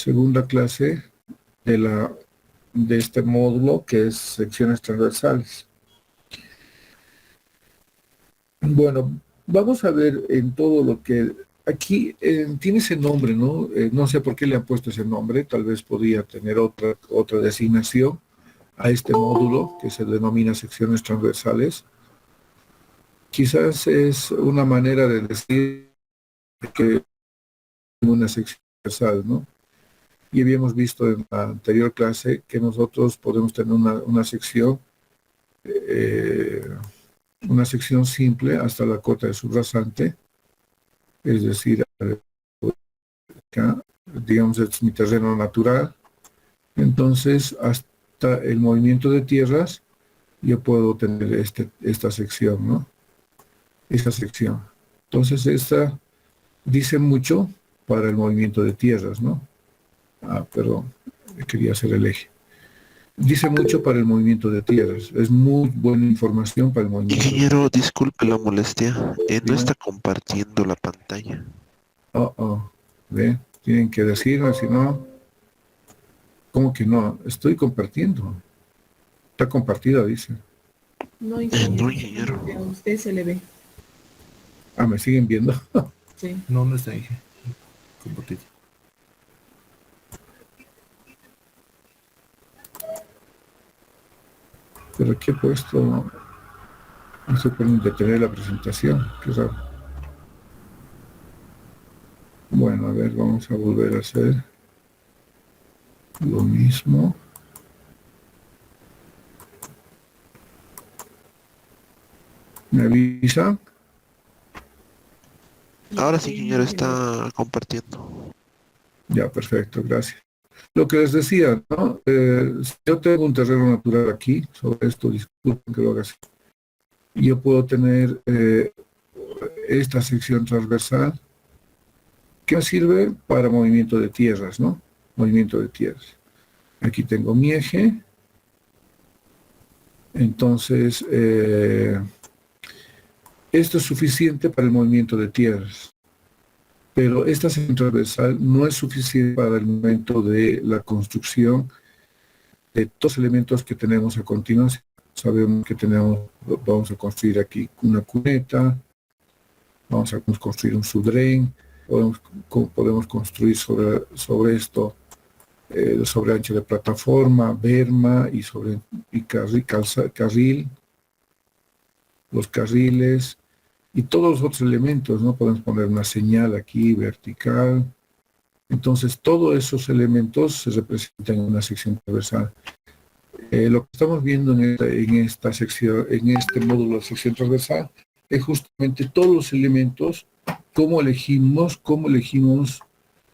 segunda clase de este módulo que es secciones transversales. Bueno, vamos a ver en todo lo que aquí tiene ese nombre, ¿no? No sé por qué le han puesto ese nombre, tal vez podría tener otra designación a este módulo que se denomina secciones transversales. Quizás es una manera de decir que es una sección transversal, ¿no? Y habíamos visto en la anterior clase que nosotros podemos tener eh, una sección simple hasta la cota de subrasante, es decir, acá, digamos, es mi terreno natural. Entonces, hasta el movimiento de tierras, yo puedo tener esta sección, ¿no? Esta sección. Entonces, esta dice mucho para el movimiento de tierras, ¿no? Perdón, quería hacer el eje. Dice mucho para el movimiento de tierras. Es muy buena información para el movimiento de Ingeniero, disculpe la molestia. No tierras. está compartiendo la pantalla. Ve, tienen que decirme, si no, ¿cómo que no? Estoy compartiendo. Está compartida, dice. No, No, ingeniero, ingeniero. solamente a usted se le ve. Me siguen viendo. Sí. No, no está ahí. Compartido. Pero aquí he puesto, no se pueden detener la presentación. Qué raro. Bueno, a ver, vamos a volver a hacer lo mismo. ¿Me avisan? Ahora sí, ingeniero, está compartiendo. Ya, perfecto, gracias. Lo que les decía, ¿no? Si yo tengo un terreno natural aquí, sobre esto, disculpen que lo haga así. Yo puedo tener esta sección transversal que sirve para movimiento de tierras, ¿no? Movimiento de tierras. Aquí tengo mi eje. Entonces, esto es suficiente para el movimiento de tierras. Pero esta sección transversal no es suficiente para el momento de la construcción de todos los elementos que tenemos a continuación. Sabemos que vamos a construir aquí una cuneta, vamos a construir un subdrén, podemos construir sobre esto sobre ancho de plataforma, berma y carril, los carriles y todos los otros elementos, ¿no? Podemos poner una señal aquí vertical. Entonces, todos esos elementos se representan en una sección transversal. Lo que estamos viendo en esta sección, en este módulo de sección transversal, es justamente todos los elementos, cómo elegimos,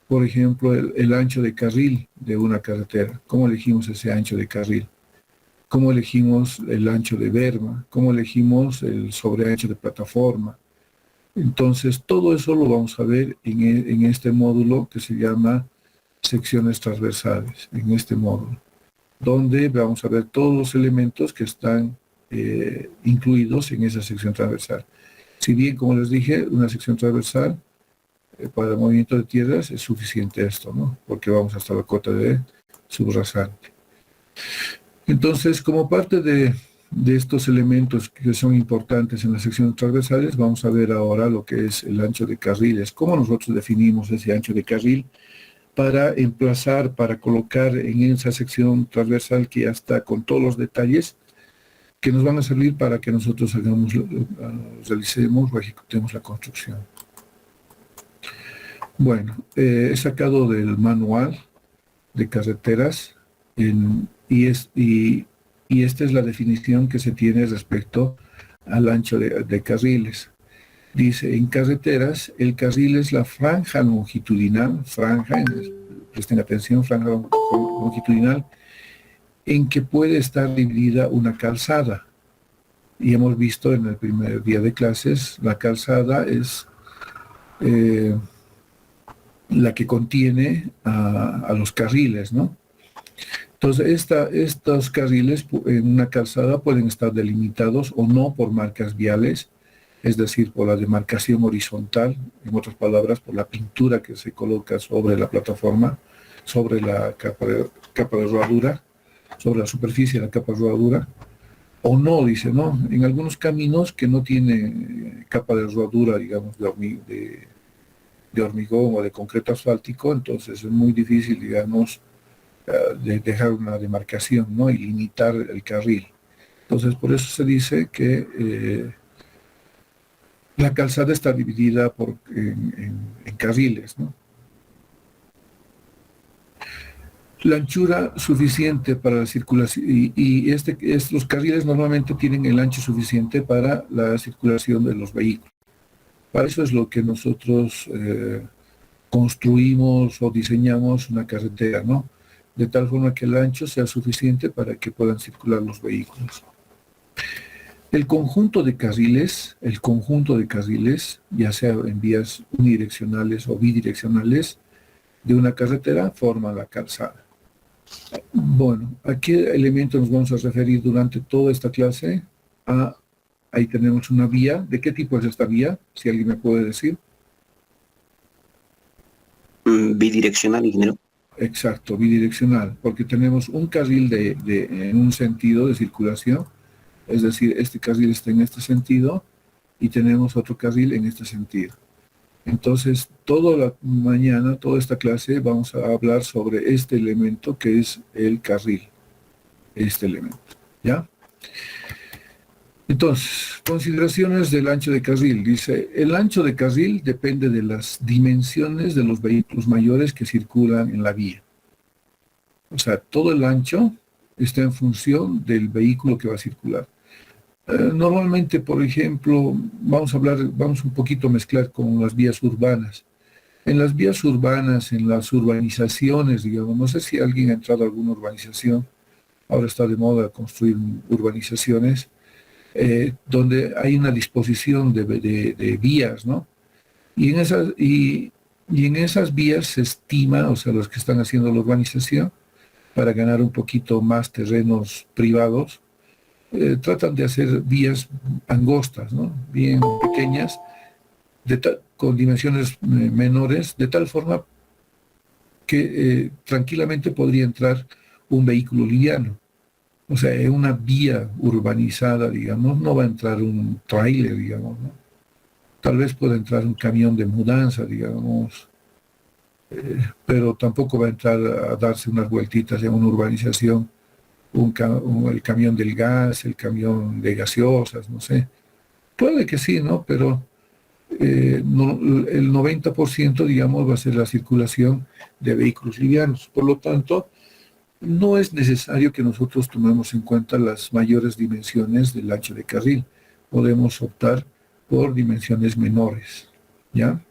por ejemplo, el ancho de carril de una carretera, cómo elegimos ese ancho de carril, cómo elegimos el ancho de berma, cómo elegimos el sobreancho de plataforma. Entonces, todo eso lo vamos a ver en este módulo que se llama secciones transversales, en este módulo, donde vamos a ver todos los elementos que están incluidos en esa sección transversal. Si bien, como les dije, una sección transversal para el movimiento de tierras es suficiente esto, ¿no? Porque vamos hasta la cota de subrasante. Entonces, como parte de estos elementos que son importantes en las secciones transversales, vamos a ver ahora lo que es el ancho de carriles. ¿Cómo nosotros definimos ese ancho de carril para emplazar, para colocar en esa sección transversal que ya está con todos los detalles que nos van a servir para que nosotros realicemos o ejecutemos la construcción? Bueno, he sacado del manual de carreteras y esta es la definición que se tiene respecto al ancho de carriles. Dice, en carreteras, el carril es la franja longitudinal, presten atención, franja longitudinal, en que puede estar dividida una calzada. Y hemos visto en el primer día de clases, la calzada es la que contiene a los carriles, ¿no? Entonces, estos carriles en una calzada pueden estar delimitados o no por marcas viales, es decir, por la demarcación horizontal, en otras palabras, por la pintura que se coloca sobre la plataforma, sobre la capa de rodadura, sobre la superficie de la capa de rodadura, o no, dice, ¿no? En algunos caminos que no tienen capa de rodadura, digamos, de hormigón o de concreto asfáltico, entonces es muy difícil, digamos, de dejar una demarcación, ¿no? Y limitar el carril. Entonces, por eso se dice que la calzada está dividida en carriles, ¿no? La anchura suficiente para la circulación, los carriles normalmente tienen el ancho suficiente para la circulación de los vehículos. Para eso es lo que nosotros construimos o diseñamos una carretera, ¿no? De tal forma que el ancho sea suficiente para que puedan circular los vehículos. El conjunto de carriles, ya sea en vías unidireccionales o bidireccionales de una carretera, forman la calzada. Bueno, ¿a qué elemento nos vamos a referir durante toda esta clase? Ahí tenemos una vía. ¿De qué tipo es esta vía? Si alguien me puede decir. Bidireccional, ingeniero. Exacto, bidireccional, porque tenemos un carril en un sentido de circulación, es decir, este carril está en este sentido y tenemos otro carril en este sentido. Entonces, toda la mañana, toda esta clase, vamos a hablar sobre este elemento que es el carril, este elemento, ¿ya? Entonces, consideraciones del ancho de carril. Dice, el ancho de carril depende de las dimensiones de los vehículos mayores que circulan en la vía. O sea, todo el ancho está en función del vehículo que va a circular. Normalmente, por ejemplo, vamos un poquito a mezclar con las vías urbanas. En las vías urbanas, en las urbanizaciones, digamos, no sé si alguien ha entrado a alguna urbanización, ahora está de moda construir urbanizaciones, donde hay una disposición de vías, ¿no? Y en esas vías se estima, o sea, los que están haciendo la urbanización, para ganar un poquito más terrenos privados, tratan de hacer vías angostas, ¿no? Bien pequeñas, con dimensiones menores, de tal forma que tranquilamente podría entrar un vehículo liviano. O sea, en una vía urbanizada, digamos, no va a entrar un tráiler, digamos, ¿no? Tal vez pueda entrar un camión de mudanza, digamos, pero tampoco va a entrar a darse unas vueltitas en una urbanización el camión del gas, el camión de gaseosas, no sé. Puede que sí, ¿no? Pero el 90%, digamos, va a ser la circulación de vehículos livianos. Por lo tanto, no es necesario que nosotros tomemos en cuenta las mayores dimensiones del ancho de carril. Podemos optar por dimensiones menores, ¿ya?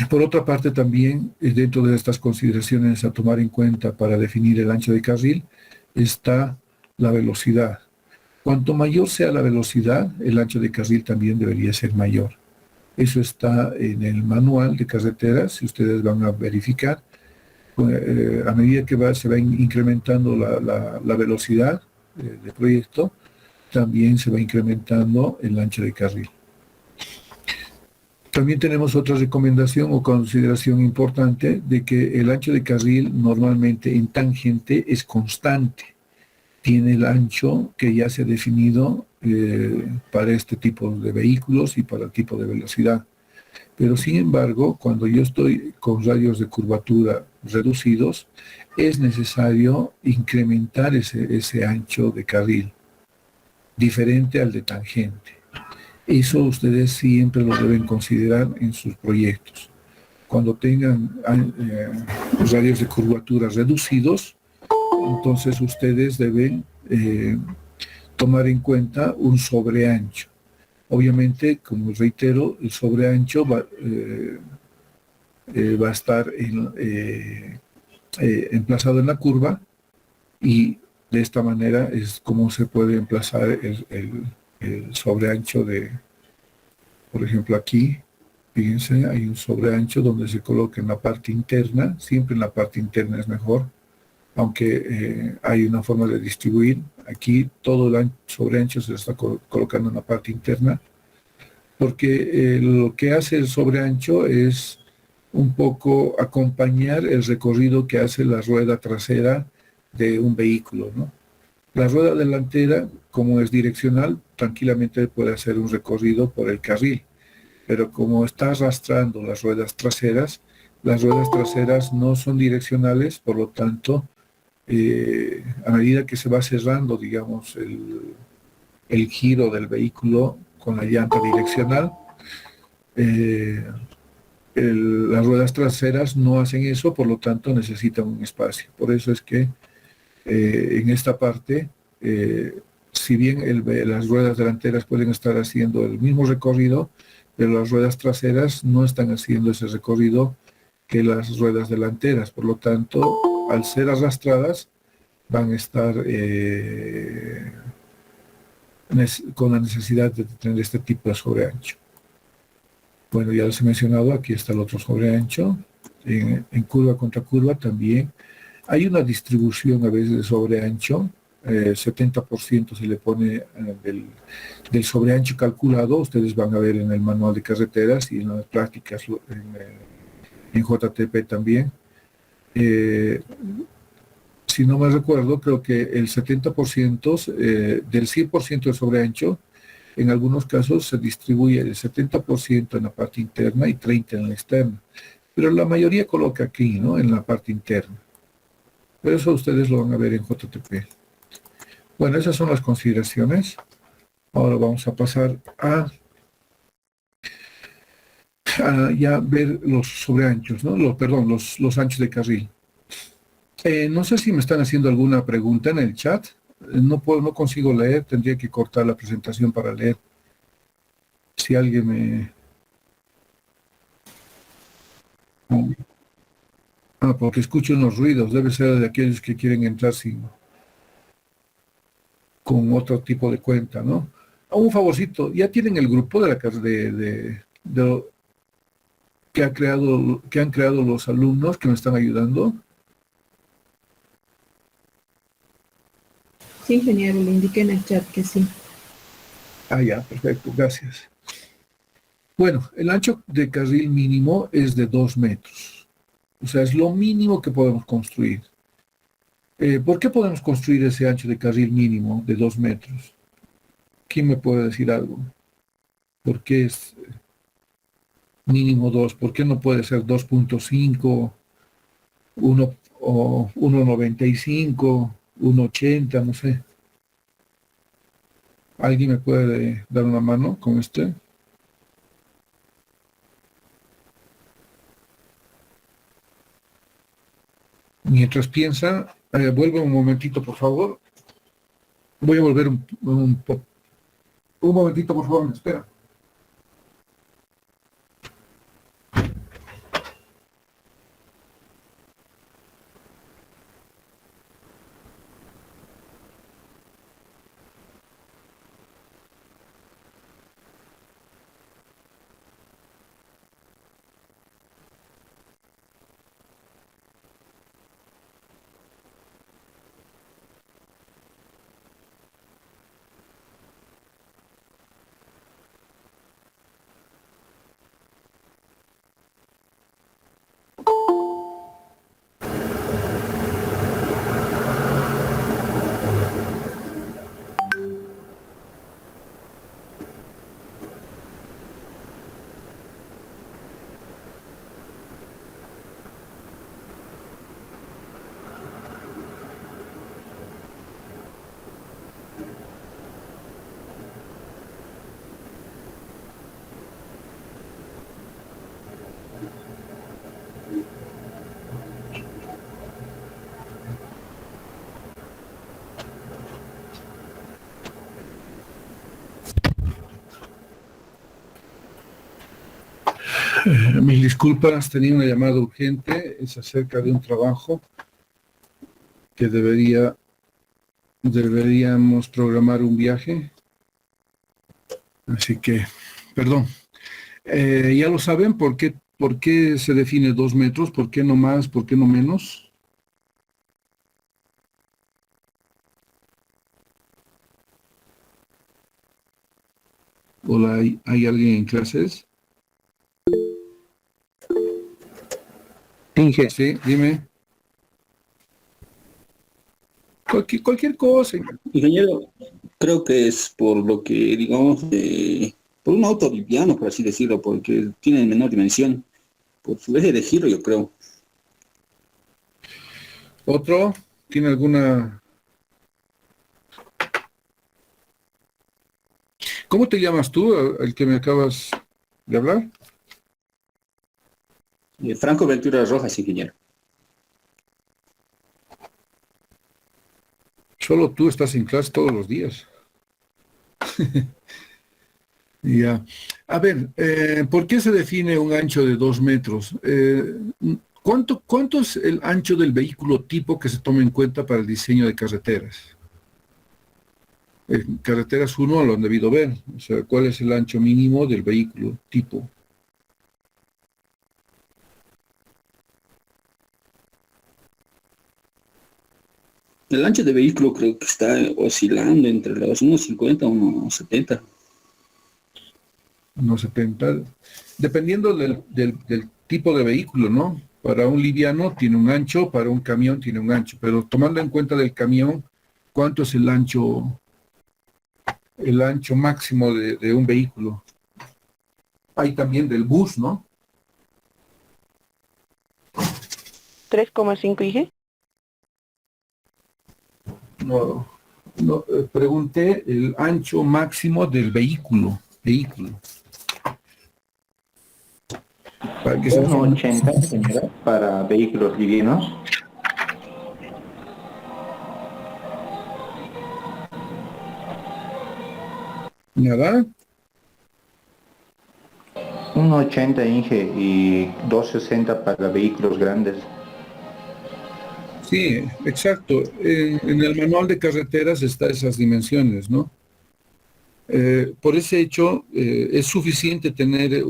Por otra parte, también, dentro de estas consideraciones a tomar en cuenta para definir el ancho de carril, está la velocidad. Cuanto mayor sea la velocidad, el ancho de carril también debería ser mayor. Eso está en el manual de carreteras, si ustedes van a verificar. A medida que se va incrementando la velocidad de proyecto, también se va incrementando el ancho de carril. También tenemos otra recomendación o consideración importante de que el ancho de carril normalmente en tangente es constante. Tiene el ancho que ya se ha definido para este tipo de vehículos y para el tipo de velocidad. Pero sin embargo, cuando yo estoy con radios de curvatura reducidos, es necesario incrementar ese ancho de carril, diferente al de tangente. Eso ustedes siempre lo deben considerar en sus proyectos. Cuando tengan radios de curvatura reducidos, entonces ustedes deben tomar en cuenta un sobreancho. Obviamente, como reitero, el sobreancho va a estar emplazado en la curva y de esta manera es como se puede emplazar el sobreancho por ejemplo aquí, fíjense, hay un sobreancho donde se coloca en la parte interna, siempre en la parte interna es mejor, aunque hay una forma de distribuir. Aquí todo el sobreancho se está colocando en la parte interna, porque lo que hace el sobreancho es un poco acompañar el recorrido que hace la rueda trasera de un vehículo, ¿no? La rueda delantera, como es direccional, tranquilamente puede hacer un recorrido por el carril, pero como está arrastrando las ruedas traseras no son direccionales, por lo tanto, a medida que se va cerrando, digamos, el giro del vehículo con la llanta direccional, eh, las ruedas traseras no hacen eso, por lo tanto necesitan un espacio. Por eso es que en esta parte, si bien las ruedas delanteras pueden estar haciendo el mismo recorrido, pero las ruedas traseras no están haciendo ese recorrido que las ruedas delanteras. Por lo tanto, al ser arrastradas, van a estar con la necesidad de tener este tipo de sobreancho. Bueno, ya les he mencionado, aquí está el otro sobreancho. En curva contra curva también. Hay una distribución a veces de sobreancho. 70% se le pone del sobreancho calculado. Ustedes van a ver en el manual de carreteras y en las prácticas en JTP también. Si no me recuerdo, creo que el 70% del 100% de sobreancho, en algunos casos se distribuye el 70% en la parte interna y 30% en la externa. Pero la mayoría coloca aquí, ¿no? En la parte interna. Pero eso ustedes lo van a ver en JTP. Bueno, esas son las consideraciones. Ahora vamos a pasar a ya ver los sobreanchos, ¿no? Los anchos de carril. No sé si me están haciendo alguna pregunta en el chat. No consigo leer, tendría que cortar la presentación para leer. Si alguien me... porque escucho unos ruidos, debe ser de aquellos que quieren entrar con otro tipo de cuenta, ¿no? Un favorcito, ¿ya tienen el grupo de la casa que han creado los alumnos que me están ayudando? Sí, ingeniero, le indiqué en el chat que sí. Ya, perfecto, gracias. Bueno, el ancho de carril mínimo es de 2 metros. O sea, es lo mínimo que podemos construir. ¿Por qué podemos construir ese ancho de carril mínimo de 2 metros? ¿Quién me puede decir algo? ¿Por qué es mínimo 2? ¿Por qué no puede ser 2.5, 1 o 1.95, 1.80, no sé? ¿Alguien me puede dar una mano con este? Mientras piensa, vuelve un momentito, por favor. Voy a volver un momentito, por favor, me espera. Mis disculpas, tenía una llamada urgente, es acerca de un trabajo que deberíamos programar un viaje. Así que, perdón. ¿Ya lo saben por qué se define 2 metros? ¿Por qué no más? ¿Por qué no menos? Hola, ¿hay alguien en clases? Inge, sí, dime. Cualquier cosa. Ingeniero, creo que es por lo que, digamos, por un auto liviano, por así decirlo, porque tiene menor dimensión, por su eje de giro, yo creo. ¿Otro? ¿Tiene alguna? ¿Cómo te llamas tú, el que me acabas de hablar? Franco Ventura Rojas, ingeniero. Solo tú estás en clase todos los días. Ya. A ver, ¿por qué se define un ancho de 2 metros? ¿Cuánto es el ancho del vehículo tipo que se toma en cuenta para el diseño de carreteras? En carreteras 1 lo han debido ver. O sea, ¿cuál es el ancho mínimo del vehículo tipo? El ancho de vehículo creo que está oscilando entre los 1,50 y 1,70. No 70. Dependiendo del tipo de vehículo, ¿no? Para un liviano tiene un ancho, para un camión tiene un ancho, pero tomando en cuenta del camión, ¿cuánto es el ancho máximo de un vehículo? Hay también del bus, ¿no? 3,5 IG. No, no, pregunté el ancho máximo del vehículo. Para que se 1,80 señora, para vehículos livianos. nada. 1,80 Inge y 2,60 para vehículos grandes. Sí, exacto. En el manual de carreteras está esas dimensiones, ¿no? Por ese hecho, es suficiente tener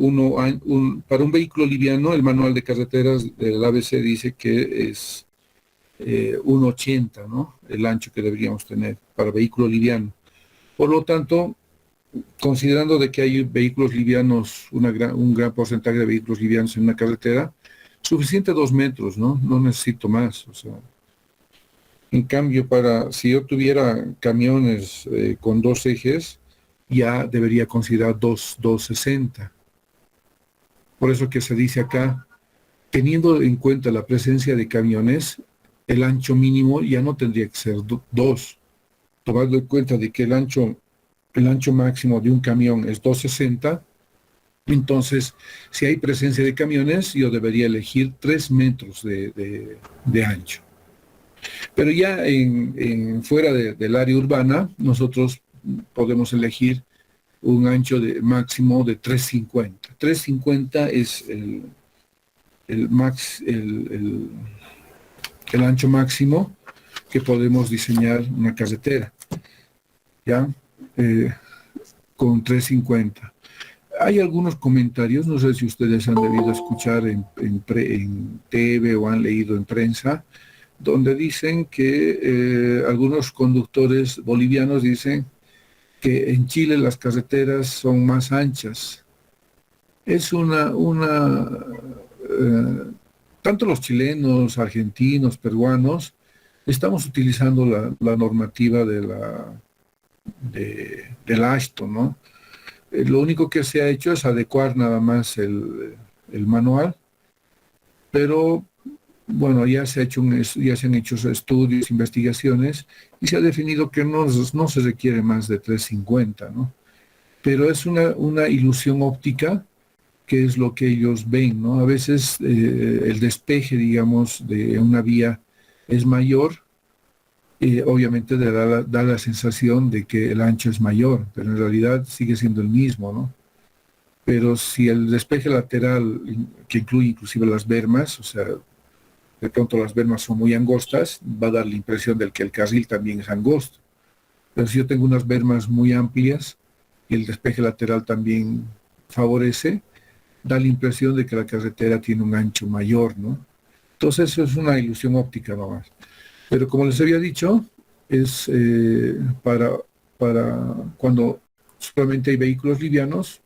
para un vehículo liviano, el manual de carreteras del ABC dice que es 1,80, ¿no? El ancho que deberíamos tener para vehículo liviano. Por lo tanto, considerando de que hay vehículos livianos, un gran porcentaje de vehículos livianos en una carretera, suficiente 2 metros, ¿no? No necesito más, o sea. En cambio, si yo tuviera camiones con 2 ejes, ya debería considerar 2,60. Por eso que se dice acá, teniendo en cuenta la presencia de camiones, el ancho mínimo ya no tendría que ser 2. Tomando en cuenta de que el ancho máximo de un camión es 2,60, entonces, si hay presencia de camiones, yo debería elegir 3 metros de ancho. Pero ya fuera del área urbana, nosotros podemos elegir un ancho máximo de 3,50. 3,50 es el ancho máximo que podemos diseñar una carretera, ¿ya? Con 3,50. Hay algunos comentarios, no sé si ustedes han debido escuchar en TV o han leído en prensa, donde dicen que algunos conductores bolivianos dicen que en Chile las carreteras son más anchas. Es tanto los chilenos, argentinos, peruanos, estamos utilizando la normativa del Ashton, ¿no? Lo único que se ha hecho es adecuar nada más el manual, pero bueno, ya se han hecho estudios, investigaciones, y se ha definido que no se requiere más de 3,50, ¿no? Pero es una ilusión óptica, que es lo que ellos ven, ¿no? A veces el despeje, digamos, de una vía es mayor, obviamente da la sensación de que el ancho es mayor, pero en realidad sigue siendo el mismo, ¿no? Pero si el despeje lateral, que incluye inclusive las bermas, o sea, de pronto las bermas son muy angostas, va a dar la impresión de que el carril también es angosto. Pero si yo tengo unas bermas muy amplias y el despeje lateral también favorece, da la impresión de que la carretera tiene un ancho mayor, ¿no? Entonces eso es una ilusión óptica nomás. Pero como les había dicho, es para cuando solamente hay vehículos livianos,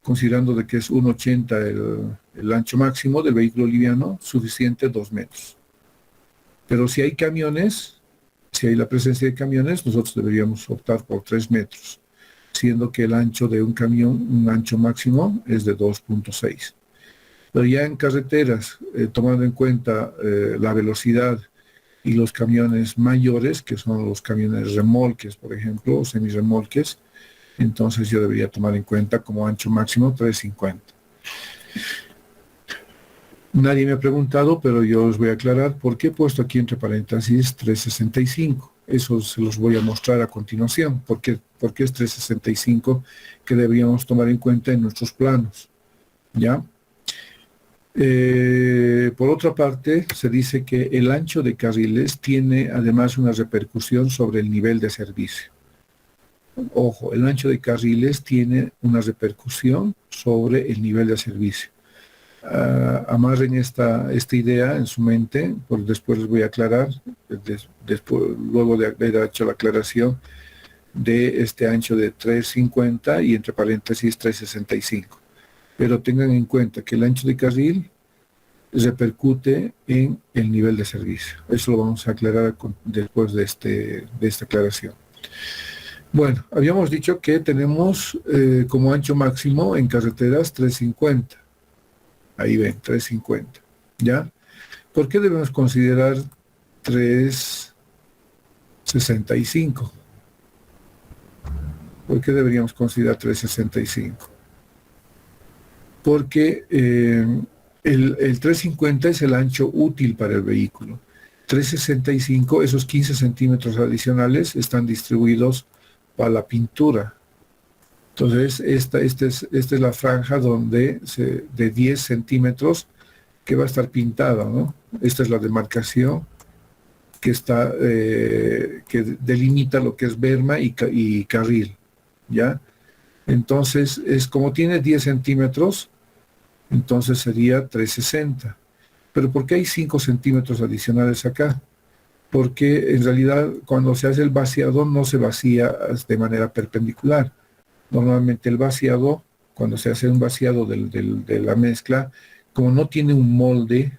considerando de que es 1,80 el ancho máximo del vehículo liviano, suficiente 2 metros. Pero si hay camiones, si hay la presencia de camiones, nosotros deberíamos optar por 3 metros, siendo que el ancho de un camión, un ancho máximo, es de 2,6. Pero ya en carreteras, tomando en cuenta la velocidad y los camiones mayores, que son los camiones remolques, por ejemplo, o semirremolques, entonces yo debería tomar en cuenta como ancho máximo 3,50. Nadie me ha preguntado, pero yo os voy a aclarar por qué he puesto aquí entre paréntesis 3,65. Eso se los voy a mostrar a continuación. ¿Por qué es 3,65 que deberíamos tomar en cuenta en nuestros planos? ¿Ya? Por otra parte, se dice que el ancho de carriles tiene además una repercusión sobre el nivel de servicio. Ojo, el ancho de carriles tiene una repercusión sobre el nivel de servicio. Amarren esta idea en su mente, porque después les voy a aclarar, luego de haber hecho la aclaración de este ancho de 3,50 y entre paréntesis 3,65. Pero tengan en cuenta que el ancho de carril repercute en el nivel de servicio. Eso lo vamos a aclarar después de esta aclaración. Bueno, habíamos dicho que tenemos como ancho máximo en carreteras 3,50. Ahí ven, 3,50. ¿Ya? ¿Por qué debemos considerar 3,65? ¿Por qué deberíamos considerar 3,65? Porque el 3,50 es el ancho útil para el vehículo. 3,65, esos 15 centímetros adicionales están distribuidos para la pintura. Entonces, esta es la franja donde de 10 centímetros que va a estar pintada, ¿no? Esta es la demarcación que delimita lo que es berma y carril, ¿ya? Entonces, como tiene 10 centímetros, entonces sería 3,60. Pero ¿por qué hay 5 centímetros adicionales acá? Porque en realidad cuando se hace el vaciado no se vacía de manera perpendicular. Normalmente el vaciado, cuando se hace un vaciado de la mezcla, como no tiene un molde,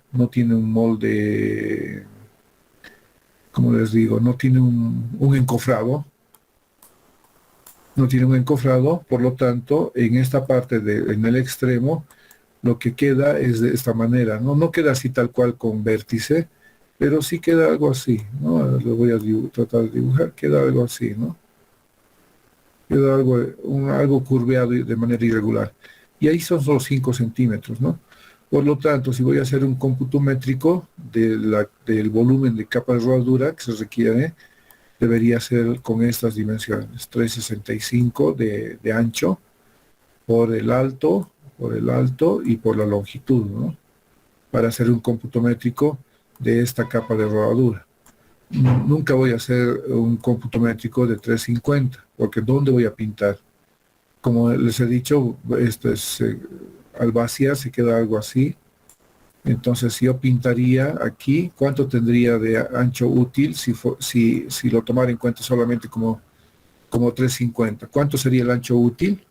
como les digo, no tiene un encofrado, por lo tanto, en esta parte, en el extremo, lo que queda es de esta manera, no queda así tal cual con vértice, pero sí queda algo así, ¿no? Lo voy a tratar de dibujar, queda algo así, ¿no? Queda algo curveado de manera irregular. Y ahí son solo 5 centímetros, ¿no? Por lo tanto, si voy a hacer un cómputo métrico del volumen de capa de rodadura que se requiere, debería ser con estas dimensiones, 3,65 de ancho por el alto y por la longitud, ¿no? Para hacer un cómputo métrico de esta capa de rodadura. Nunca voy a hacer un cómputo métrico de 3,50, porque ¿dónde voy a pintar? Como les he dicho, al vaciar se queda algo así. Entonces, si yo pintaría aquí, ¿cuánto tendría de ancho útil si lo tomara en cuenta solamente como 3,50? ¿Cuánto sería el ancho útil?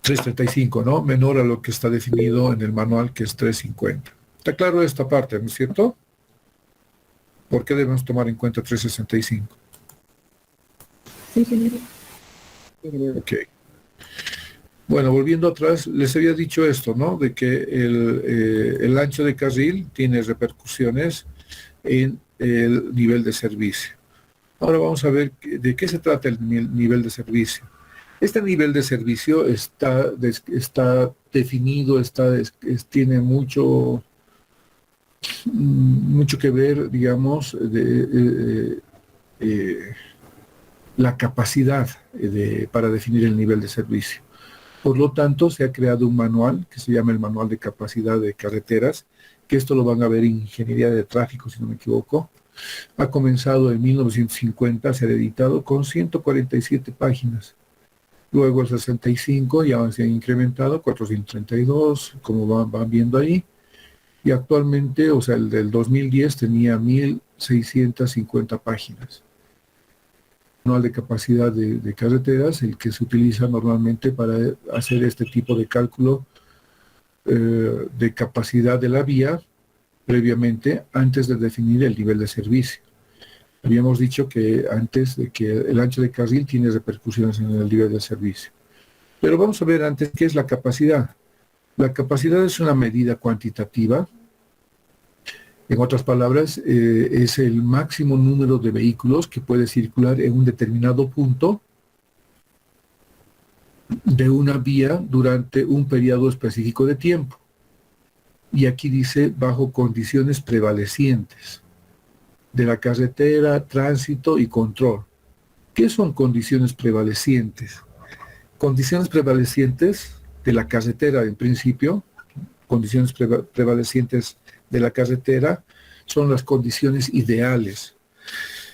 $3.35, ¿no? Menor a lo que está definido en el manual, que es 3,50. ¿Está claro esta parte, no es cierto? ¿Por qué debemos tomar en cuenta 3,65? Sí, ingeniero. Ok. Bueno, volviendo atrás, les había dicho esto, ¿no? De que el ancho de carril tiene repercusiones en el nivel de servicio. Ahora vamos a ver de qué se trata el nivel de servicio. Este nivel de servicio está definido, tiene mucho que ver, digamos, la capacidad para definir el nivel de servicio. Por lo tanto, se ha creado un manual que se llama el Manual de Capacidad de Carreteras, que esto lo van a ver en Ingeniería de Tráfico, si no me equivoco. Ha comenzado en 1950 a ser editado con 147 páginas. Luego el 65 ya se han incrementado, 432, como van viendo ahí. Y actualmente, o sea, el del 2010 tenía 1.650 páginas. manual de capacidad de carreteras, el que se utiliza normalmente para hacer este tipo de cálculo de capacidad de la vía previamente, antes de definir el nivel de servicio. Habíamos dicho que antes de que el ancho de carril tiene repercusiones en el nivel de servicio. Pero vamos a ver antes qué es la capacidad. La capacidad es una medida cuantitativa. En otras palabras, es el máximo número de vehículos que puede circular en un determinado punto de una vía durante un periodo específico de tiempo. Y aquí dice bajo condiciones prevalecientes de la carretera, tránsito y control. ¿Qué son condiciones prevalecientes? Condiciones prevalecientes de la carretera en principio, condiciones prevalecientes de la carretera son las condiciones ideales.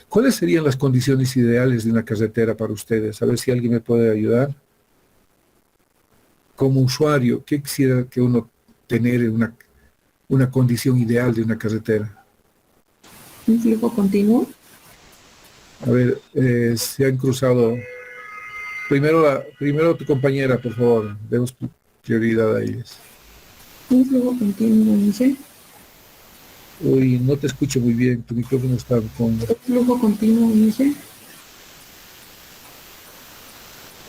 ¿Cuáles serían las condiciones ideales de una carretera para ustedes? A ver si alguien me puede ayudar. Como usuario, ¿qué quisiera que uno tener en una condición ideal de una carretera? Un flujo continuo. A ver, se han cruzado. Primero tu compañera, por favor. Demos prioridad a ellas. Un flujo continuo, dice. Uy, no te escucho muy bien. Tu micrófono está con... Un flujo continuo, dice.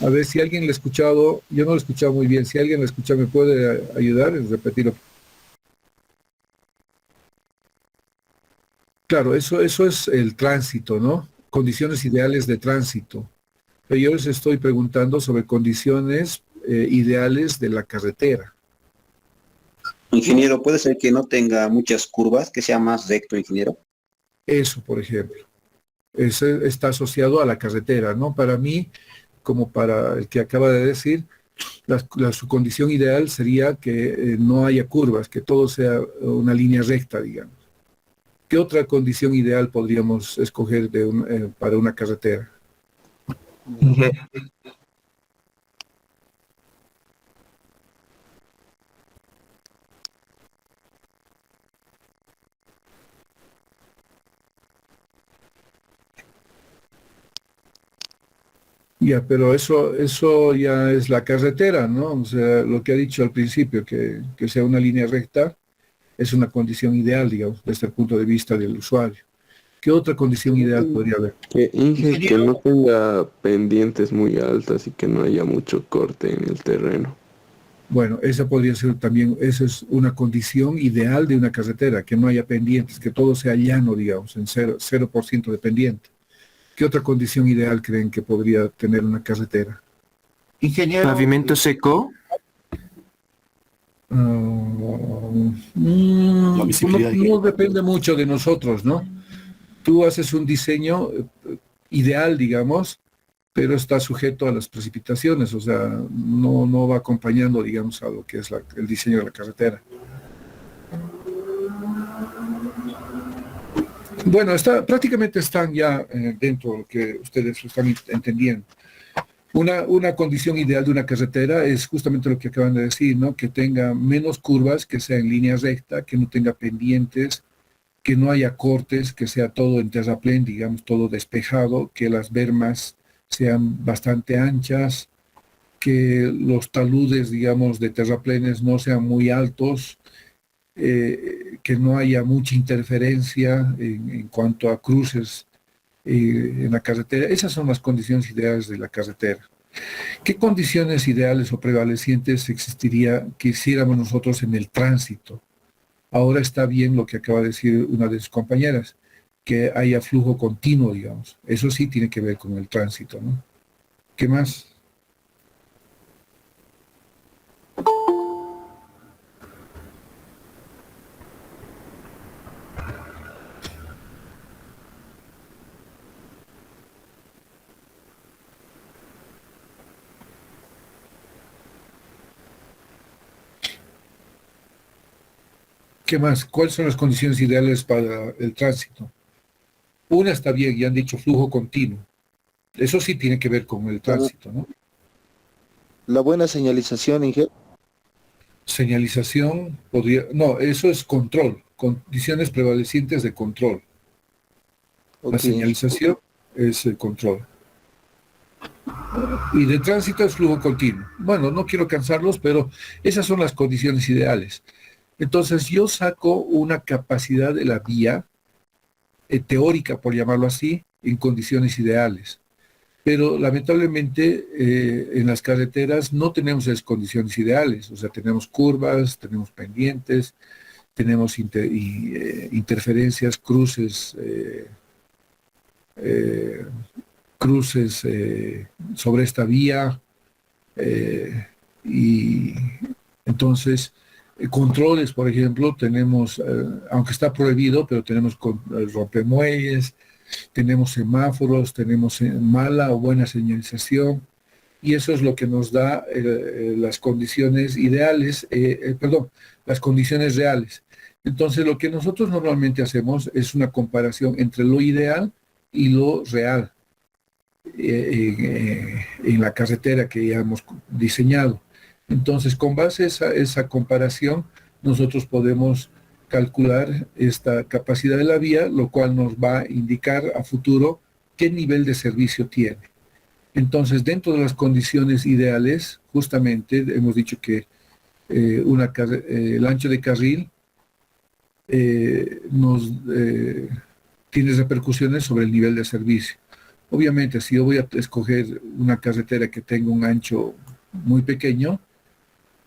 A ver, si alguien lo ha escuchado, yo no lo he escuchado muy bien. Si alguien lo escucha, ¿me puede ayudar en repetirlo? Claro, eso es el tránsito, ¿no? Condiciones ideales de tránsito. Pero yo les estoy preguntando sobre condiciones ideales de la carretera. Ingeniero, ¿puede ser que no tenga muchas curvas, que sea más recto, ingeniero? Eso, por ejemplo. Eso está asociado a la carretera, ¿no? Para mí, como para el que acaba de decir, su condición ideal sería que no haya curvas, que todo sea una línea recta, digamos. ¿Qué otra condición ideal podríamos escoger para una carretera? Ya, pero eso ya es la carretera, ¿no? O sea, lo que ha dicho al principio, que sea una línea recta, es una condición ideal, digamos, desde el punto de vista del usuario. ¿Qué otra condición ideal podría haber? Que no tenga pendientes muy altas y que no haya mucho corte en el terreno. Bueno, esa podría ser también, esa es una condición ideal de una carretera, que no haya pendientes, que todo sea llano, digamos, en 0% de pendiente. ¿Qué otra condición ideal creen que podría tener una carretera? Ingeniero. ¿Pavimento seco? No depende mucho de nosotros, ¿no? Tú haces un diseño ideal, digamos, pero está sujeto a las precipitaciones, o sea, no va acompañando, digamos, a lo que es el diseño de la carretera. Bueno, prácticamente están ya dentro de lo que ustedes están entendiendo. Una condición ideal de una carretera es justamente lo que acaban de decir, ¿no? Que tenga menos curvas, que sea en línea recta, que no tenga pendientes, que no haya cortes, que sea todo en terraplén, digamos, todo despejado, que las bermas sean bastante anchas, que los taludes, digamos, de terraplenes no sean muy altos, que no haya mucha interferencia en cuanto a cruces en la carretera. Esas son las condiciones ideales de la carretera. ¿Qué condiciones ideales o prevalecientes quisiéramos nosotros en el tránsito? Ahora está bien lo que acaba de decir una de sus compañeras, que haya flujo continuo, digamos. Eso sí tiene que ver con el tránsito, ¿no? ¿Qué más? ¿Qué más? ¿Cuáles son las condiciones ideales para el tránsito? Una está bien, ya han dicho flujo continuo. Eso sí tiene que ver con el tránsito, ¿no? La buena señalización, ingeniero. Señalización podría... No, eso es control, condiciones prevalecientes de control. La señalización es el control. Y de tránsito es flujo continuo. Bueno, no quiero cansarlos, pero esas son las condiciones ideales. Entonces yo saco una capacidad de la vía teórica, por llamarlo así, en condiciones ideales. Pero lamentablemente en las carreteras no tenemos esas condiciones ideales. O sea, tenemos curvas, tenemos pendientes, tenemos interferencias, cruces, sobre esta vía, y entonces controles, por ejemplo, tenemos, aunque está prohibido, pero tenemos rompemuelles, tenemos semáforos, tenemos mala o buena señalización, y eso es lo que nos da las condiciones ideales, las condiciones reales. Entonces lo que nosotros normalmente hacemos es una comparación entre lo ideal y lo real en la carretera que ya hemos diseñado. Entonces, con base a esa comparación, nosotros podemos calcular esta capacidad de la vía, lo cual nos va a indicar a futuro qué nivel de servicio tiene. Entonces, dentro de las condiciones ideales, justamente hemos dicho que el ancho de carril tiene repercusiones sobre el nivel de servicio. Obviamente, si yo voy a escoger una carretera que tenga un ancho muy pequeño,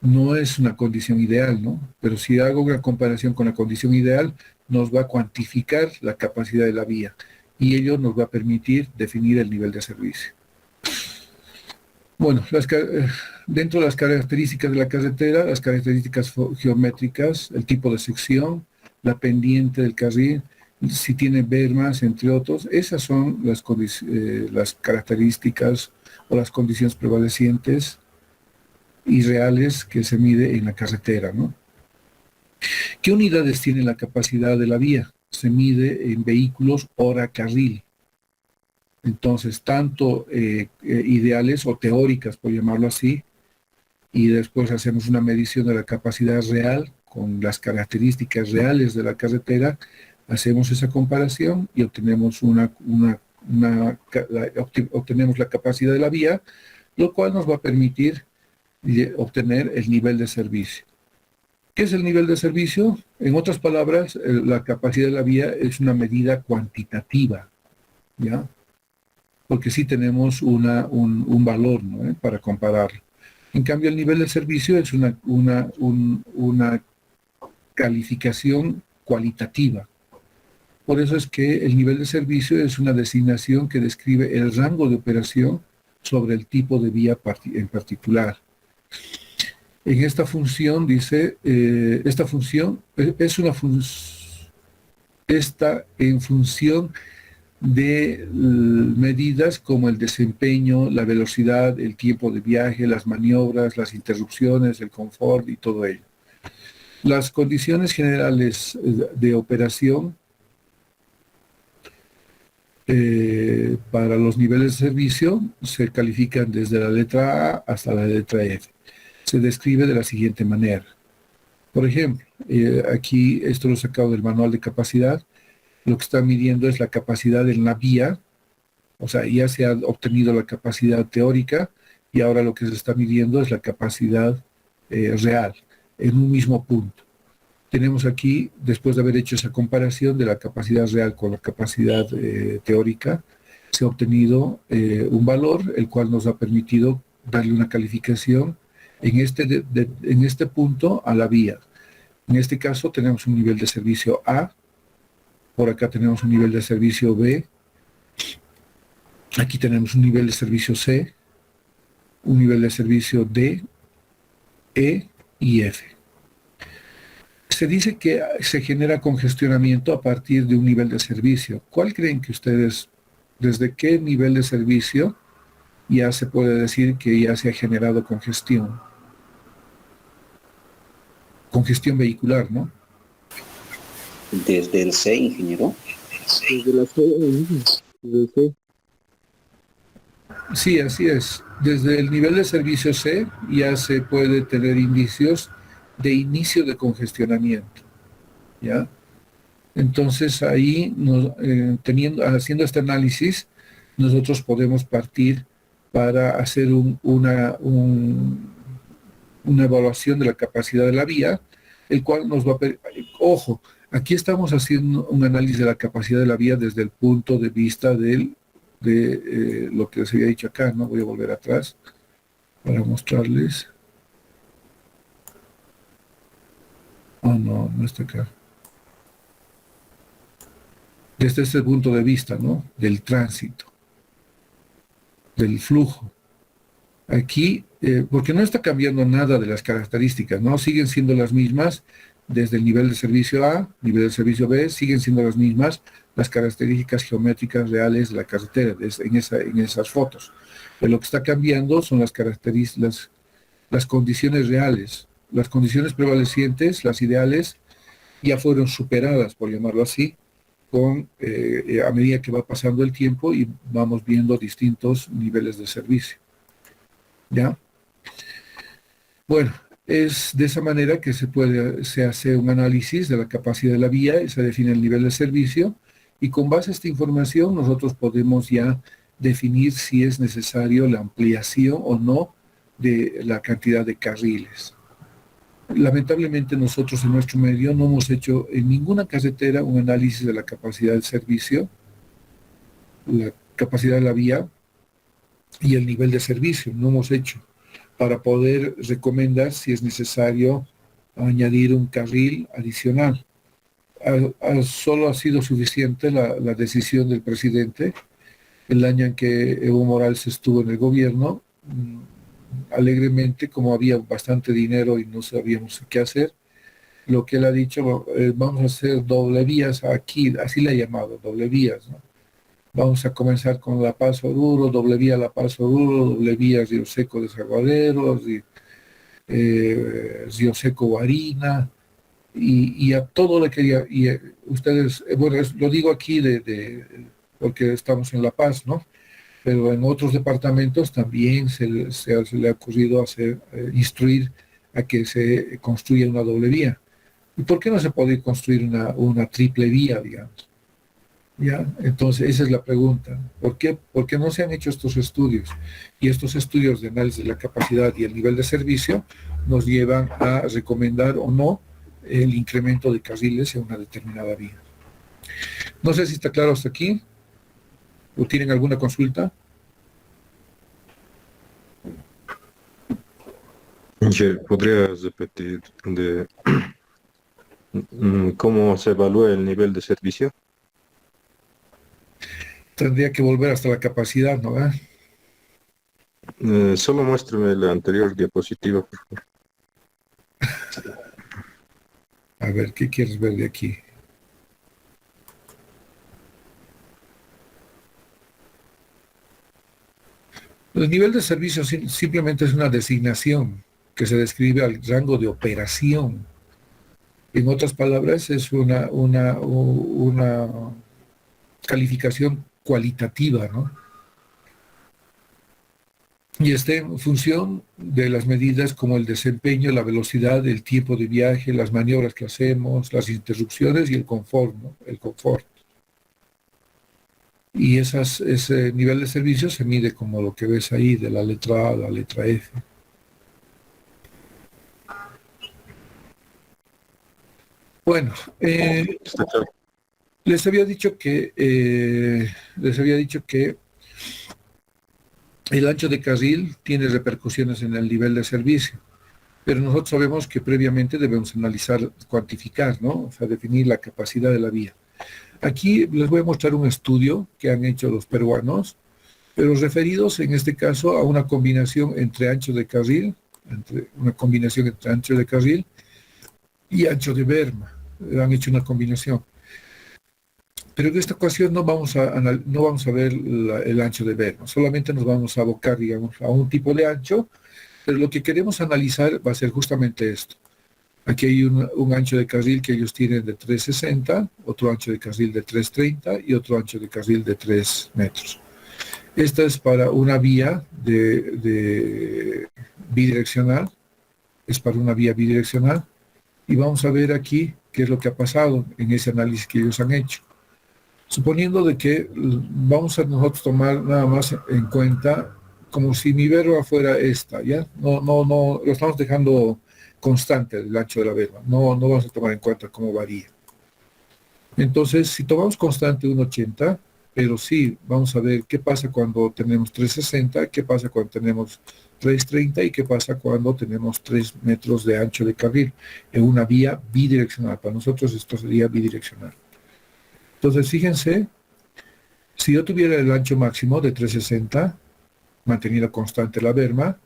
no es una condición ideal, ¿no? Pero si hago una comparación con la condición ideal, nos va a cuantificar la capacidad de la vía y ello nos va a permitir definir el nivel de servicio. Bueno, dentro de las características de la carretera, las características geométricas, el tipo de sección, la pendiente del carril, si tiene bermas, entre otros, esas son las características o las condiciones prevalecientes y reales que se mide en la carretera, ¿no? ¿Qué unidades tiene la capacidad de la vía? Se mide en vehículos hora carril. Entonces, tanto ideales o teóricas, por llamarlo así, y después hacemos una medición de la capacidad real con las características reales de la carretera, hacemos esa comparación y obtenemos obtenemos la capacidad de la vía, lo cual nos va a permitir obtener el nivel de servicio. ¿Qué es el nivel de servicio? En otras palabras, la capacidad de la vía es una medida cuantitativa, ¿ya? Porque sí tenemos un valor, ¿no? Para compararlo. En cambio, el nivel de servicio es una calificación cualitativa. Por eso es que el nivel de servicio es una designación que describe el rango de operación sobre el tipo de vía en particular. En esta función dice, esta función es está en función de medidas como el desempeño, la velocidad, el tiempo de viaje, las maniobras, las interrupciones, el confort y todo ello. Las condiciones generales de operación para los niveles de servicio se califican desde la letra A hasta la letra F. Se describe de la siguiente manera. Por ejemplo, aquí esto lo he sacado del manual de capacidad. Lo que está midiendo es la capacidad en la vía, o sea, ya se ha obtenido la capacidad teórica y ahora lo que se está midiendo es la capacidad real en un mismo punto. Tenemos aquí, después de haber hecho esa comparación de la capacidad real con la capacidad teórica, se ha obtenido un valor, el cual nos ha permitido darle una calificación en este punto a la vía. En este caso tenemos un nivel de servicio A, por acá tenemos un nivel de servicio B, aquí tenemos un nivel de servicio C, un nivel de servicio D, E y F. Se dice que se genera congestionamiento a partir de un nivel de servicio. ¿Cuál creen que ustedes, desde qué nivel de servicio ya se puede decir que ya se ha generado congestión? Congestión vehicular, ¿no? Desde el C, ingeniero. Desde la C, desde el C. Sí, así es. Desde el nivel de servicio C ya se puede tener indicios de inicio de congestionamiento, ¿ya? Entonces ahí, haciendo este análisis, nosotros podemos partir para hacer una evaluación de la capacidad de la vía, el cual nos va a... Ojo, aquí estamos haciendo un análisis de la capacidad de la vía desde el punto de vista de lo que les había dicho acá, ¿no? Voy a volver atrás para mostrarles. Oh, no, no está acá. Desde este punto de vista, ¿no? Del tránsito, del flujo. Aquí, porque no está cambiando nada de las características, ¿no? Siguen siendo las mismas desde el nivel de servicio A, nivel de servicio B, siguen siendo las mismas las características geométricas reales de la carretera en esas fotos. Pero lo que está cambiando son las características, las condiciones reales. Las condiciones prevalecientes, las ideales, ya fueron superadas, por llamarlo así, a medida que va pasando el tiempo y vamos viendo distintos niveles de servicio. ¿Ya? Bueno, es de esa manera que se hace un análisis de la capacidad de la vía y se define el nivel de servicio, y con base a esta información nosotros podemos ya definir si es necesario la ampliación o no de la cantidad de carriles. Lamentablemente nosotros en nuestro medio no hemos hecho en ninguna carretera un análisis de la capacidad del servicio, la capacidad de la vía y el nivel de servicio. No hemos hecho para poder recomendar si es necesario añadir un carril adicional. Solo ha sido suficiente la decisión del presidente el año en que Evo Morales estuvo en el gobierno. Alegremente, como había bastante dinero y no sabíamos qué hacer, lo que él ha dicho, vamos a hacer doble vías aquí, así le ha llamado, doble vías, ¿no? Vamos a comenzar con La Paz Oruro, doble vía La Paz Oruro, doble vía Río Seco Desaguadero, Río Seco Guarina, y a todo le quería, y ustedes, bueno, lo digo aquí porque estamos en La Paz, ¿no? Pero en otros departamentos también se le ha ocurrido instruir a que se construya una doble vía. ¿Y por qué no se puede construir una triple vía, digamos? ¿Ya? Entonces, esa es la pregunta. ¿Por qué no se han hecho estos estudios? Y estos estudios de análisis de la capacidad y el nivel de servicio nos llevan a recomendar o no el incremento de carriles en una determinada vía. No sé si está claro hasta aquí. ¿O tienen alguna consulta? ¿Podrías repetir cómo se evalúa el nivel de servicio? Tendría que volver hasta la capacidad, ¿no? Solo muéstrame la anterior diapositiva, por favor. A ver, ¿qué quieres ver de aquí? El nivel de servicio simplemente es una designación que se describe al rango de operación. En otras palabras, es una calificación cualitativa, ¿no? Y está en función de las medidas como el desempeño, la velocidad, el tiempo de viaje, las maniobras que hacemos, las interrupciones y el confort, ¿no? El confort. Y ese nivel de servicio se mide como lo que ves ahí, de la letra A a la letra F. Bueno, les había dicho que el ancho de carril tiene repercusiones en el nivel de servicio, pero nosotros sabemos que previamente debemos analizar, cuantificar, ¿no? O sea, definir la capacidad de la vía. Aquí les voy a mostrar un estudio que han hecho los peruanos, pero referidos en este caso a una combinación entre ancho de carril, entre ancho de carril y ancho de berma. Han hecho una combinación. Pero en esta ocasión no vamos a ver el ancho de berma, solamente nos vamos a abocar, digamos, a un tipo de ancho, pero lo que queremos analizar va a ser justamente esto. Aquí hay un ancho de carril que ellos tienen de 3,60, otro ancho de carril de 3,30 y otro ancho de carril de 3 metros. Esta es para una vía bidireccional, y vamos a ver aquí qué es lo que ha pasado en ese análisis que ellos han hecho. Suponiendo de que vamos a nosotros tomar nada más en cuenta como si mi berma fuera esta, ¿ya? No, lo estamos dejando constante el ancho de la berma, no vamos a tomar en cuenta cómo varía. Entonces, si tomamos constante 1,80, pero sí, vamos a ver qué pasa cuando tenemos 3,60, qué pasa cuando tenemos 3,30 y qué pasa cuando tenemos 3 metros de ancho de carril en una vía bidireccional. Para nosotros esto sería bidireccional. Entonces, fíjense, si yo tuviera el ancho máximo de 3,60, manteniendo constante la berma,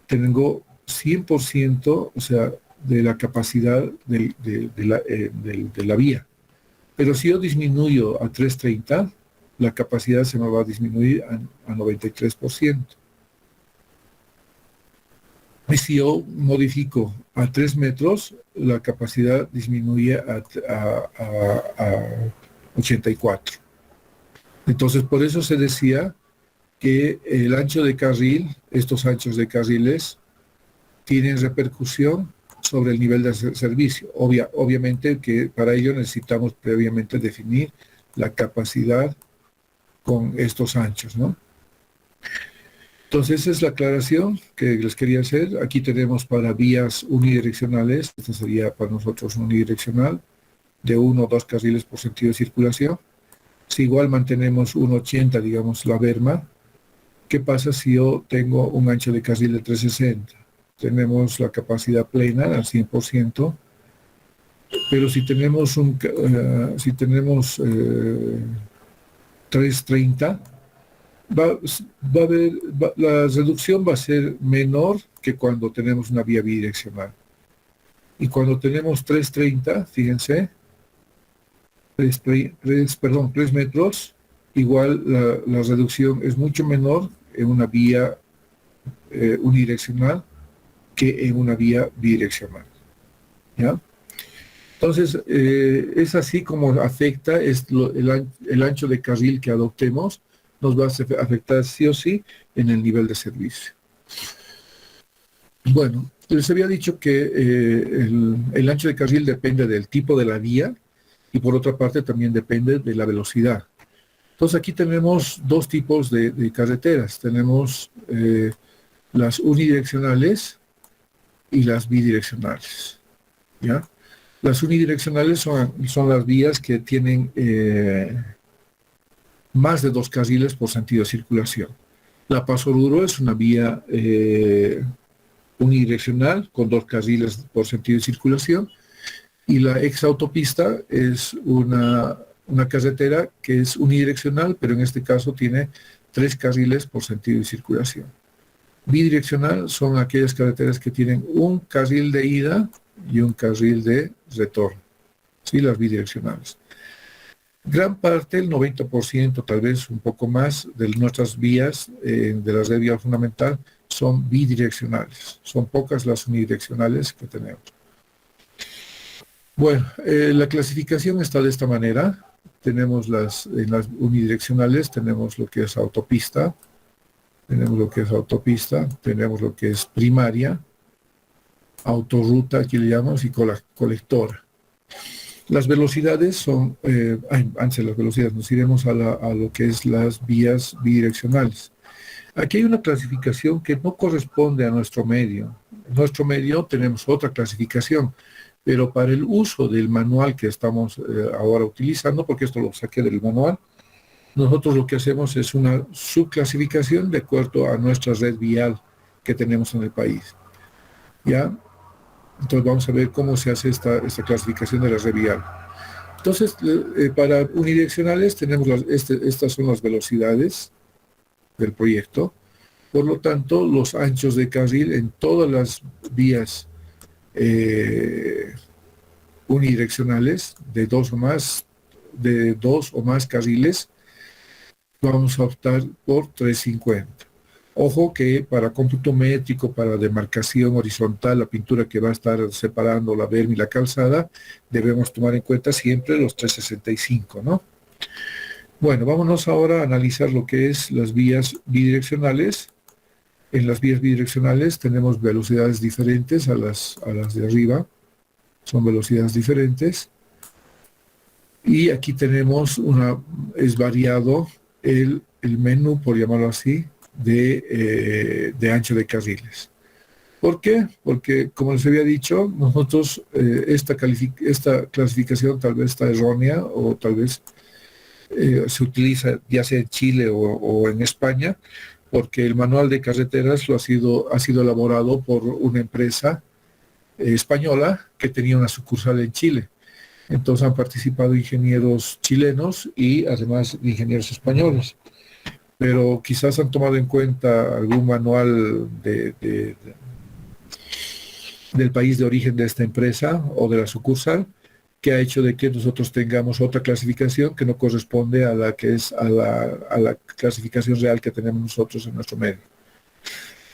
tengo 100%, o sea, de la capacidad de la vía. Pero si yo disminuyo a 3,30, la capacidad se me va a disminuir a 93%. Y si yo modifico a 3 metros, la capacidad disminuye a 84. Entonces, por eso se decía que el ancho de carril, estos anchos de carriles, tienen repercusión sobre el nivel de servicio. Obviamente que para ello necesitamos previamente definir la capacidad con estos anchos, ¿no? Entonces, esa es la aclaración que les quería hacer. Aquí tenemos para vías unidireccionales, esta sería para nosotros unidireccional, de 1 o 2 carriles por sentido de circulación. Si igual mantenemos 1,80, digamos, la berma, ¿qué pasa si yo tengo un ancho de carril de 3,60? Tenemos la capacidad plena al 100%, pero si tenemos 3,30, la reducción va a ser menor que cuando tenemos una vía bidireccional. Y cuando tenemos 3,30, fíjense, 3 metros, igual la reducción es mucho menor en una vía unidireccional que en una vía bidireccional. ¿Ya? Entonces, es así como afecta el ancho de carril que adoptemos, nos va a afectar sí o sí en el nivel de servicio. Bueno, les había dicho que el ancho de carril depende del tipo de la vía y por otra parte también depende de la velocidad. Entonces aquí tenemos dos tipos de carreteras. Tenemos las unidireccionales y las bidireccionales. ¿Ya? Las unidireccionales son las vías que tienen más de 2 carriles por sentido de circulación. La Paso Duro es una vía unidireccional con 2 carriles por sentido de circulación y la exautopista es una carretera que es unidireccional, pero en este caso tiene 3 carriles por sentido de circulación. Bidireccional son aquellas carreteras que tienen un carril de ida y un carril de retorno. ¿Sí? Las bidireccionales. Gran parte, el 90%, tal vez un poco más, de nuestras vías de la red vial fundamental son bidireccionales. Son pocas las unidireccionales que tenemos. Bueno, la clasificación está de esta manera. Tenemos en las unidireccionales, tenemos lo que es autopista, tenemos lo que es primaria, autorruta, aquí le llamamos, y colectora. Las velocidades son, antes de las velocidades, nos iremos a lo que es las vías bidireccionales. Aquí hay una clasificación que no corresponde a nuestro medio. En nuestro medio tenemos otra clasificación, pero para el uso del manual que estamos ahora utilizando, porque esto lo saqué del manual, nosotros lo que hacemos es una subclasificación de acuerdo a nuestra red vial que tenemos en el país. ¿Ya? Entonces vamos a ver cómo se hace esta clasificación de la red vial. Entonces, para unidireccionales tenemos estas son las velocidades del proyecto. Por lo tanto, los anchos de carril en todas las vías unidireccionales de dos o más carriles, vamos a optar por 350. Ojo que para cómputo métrico, para demarcación horizontal, la pintura que va a estar separando la berma y la calzada, debemos tomar en cuenta siempre los 365, ¿no? Bueno, vámonos ahora a analizar lo que es las vías bidireccionales. En las vías bidireccionales tenemos velocidades diferentes a las de arriba. Son velocidades diferentes. Y aquí tenemos es variado el menú, por llamarlo así, de ancho de carriles. ¿Por qué? Porque, como les había dicho, nosotros esta clasificación tal vez está errónea o tal vez se utiliza ya sea en Chile o en España, porque el manual de carreteras ha sido elaborado por una empresa española que tenía una sucursal en Chile. Entonces han participado ingenieros chilenos y además ingenieros españoles. Pero quizás han tomado en cuenta algún manual del país de origen de esta empresa o de la sucursal, que ha hecho de que nosotros tengamos otra clasificación que no corresponde a la que es a la clasificación real que tenemos nosotros en nuestro medio.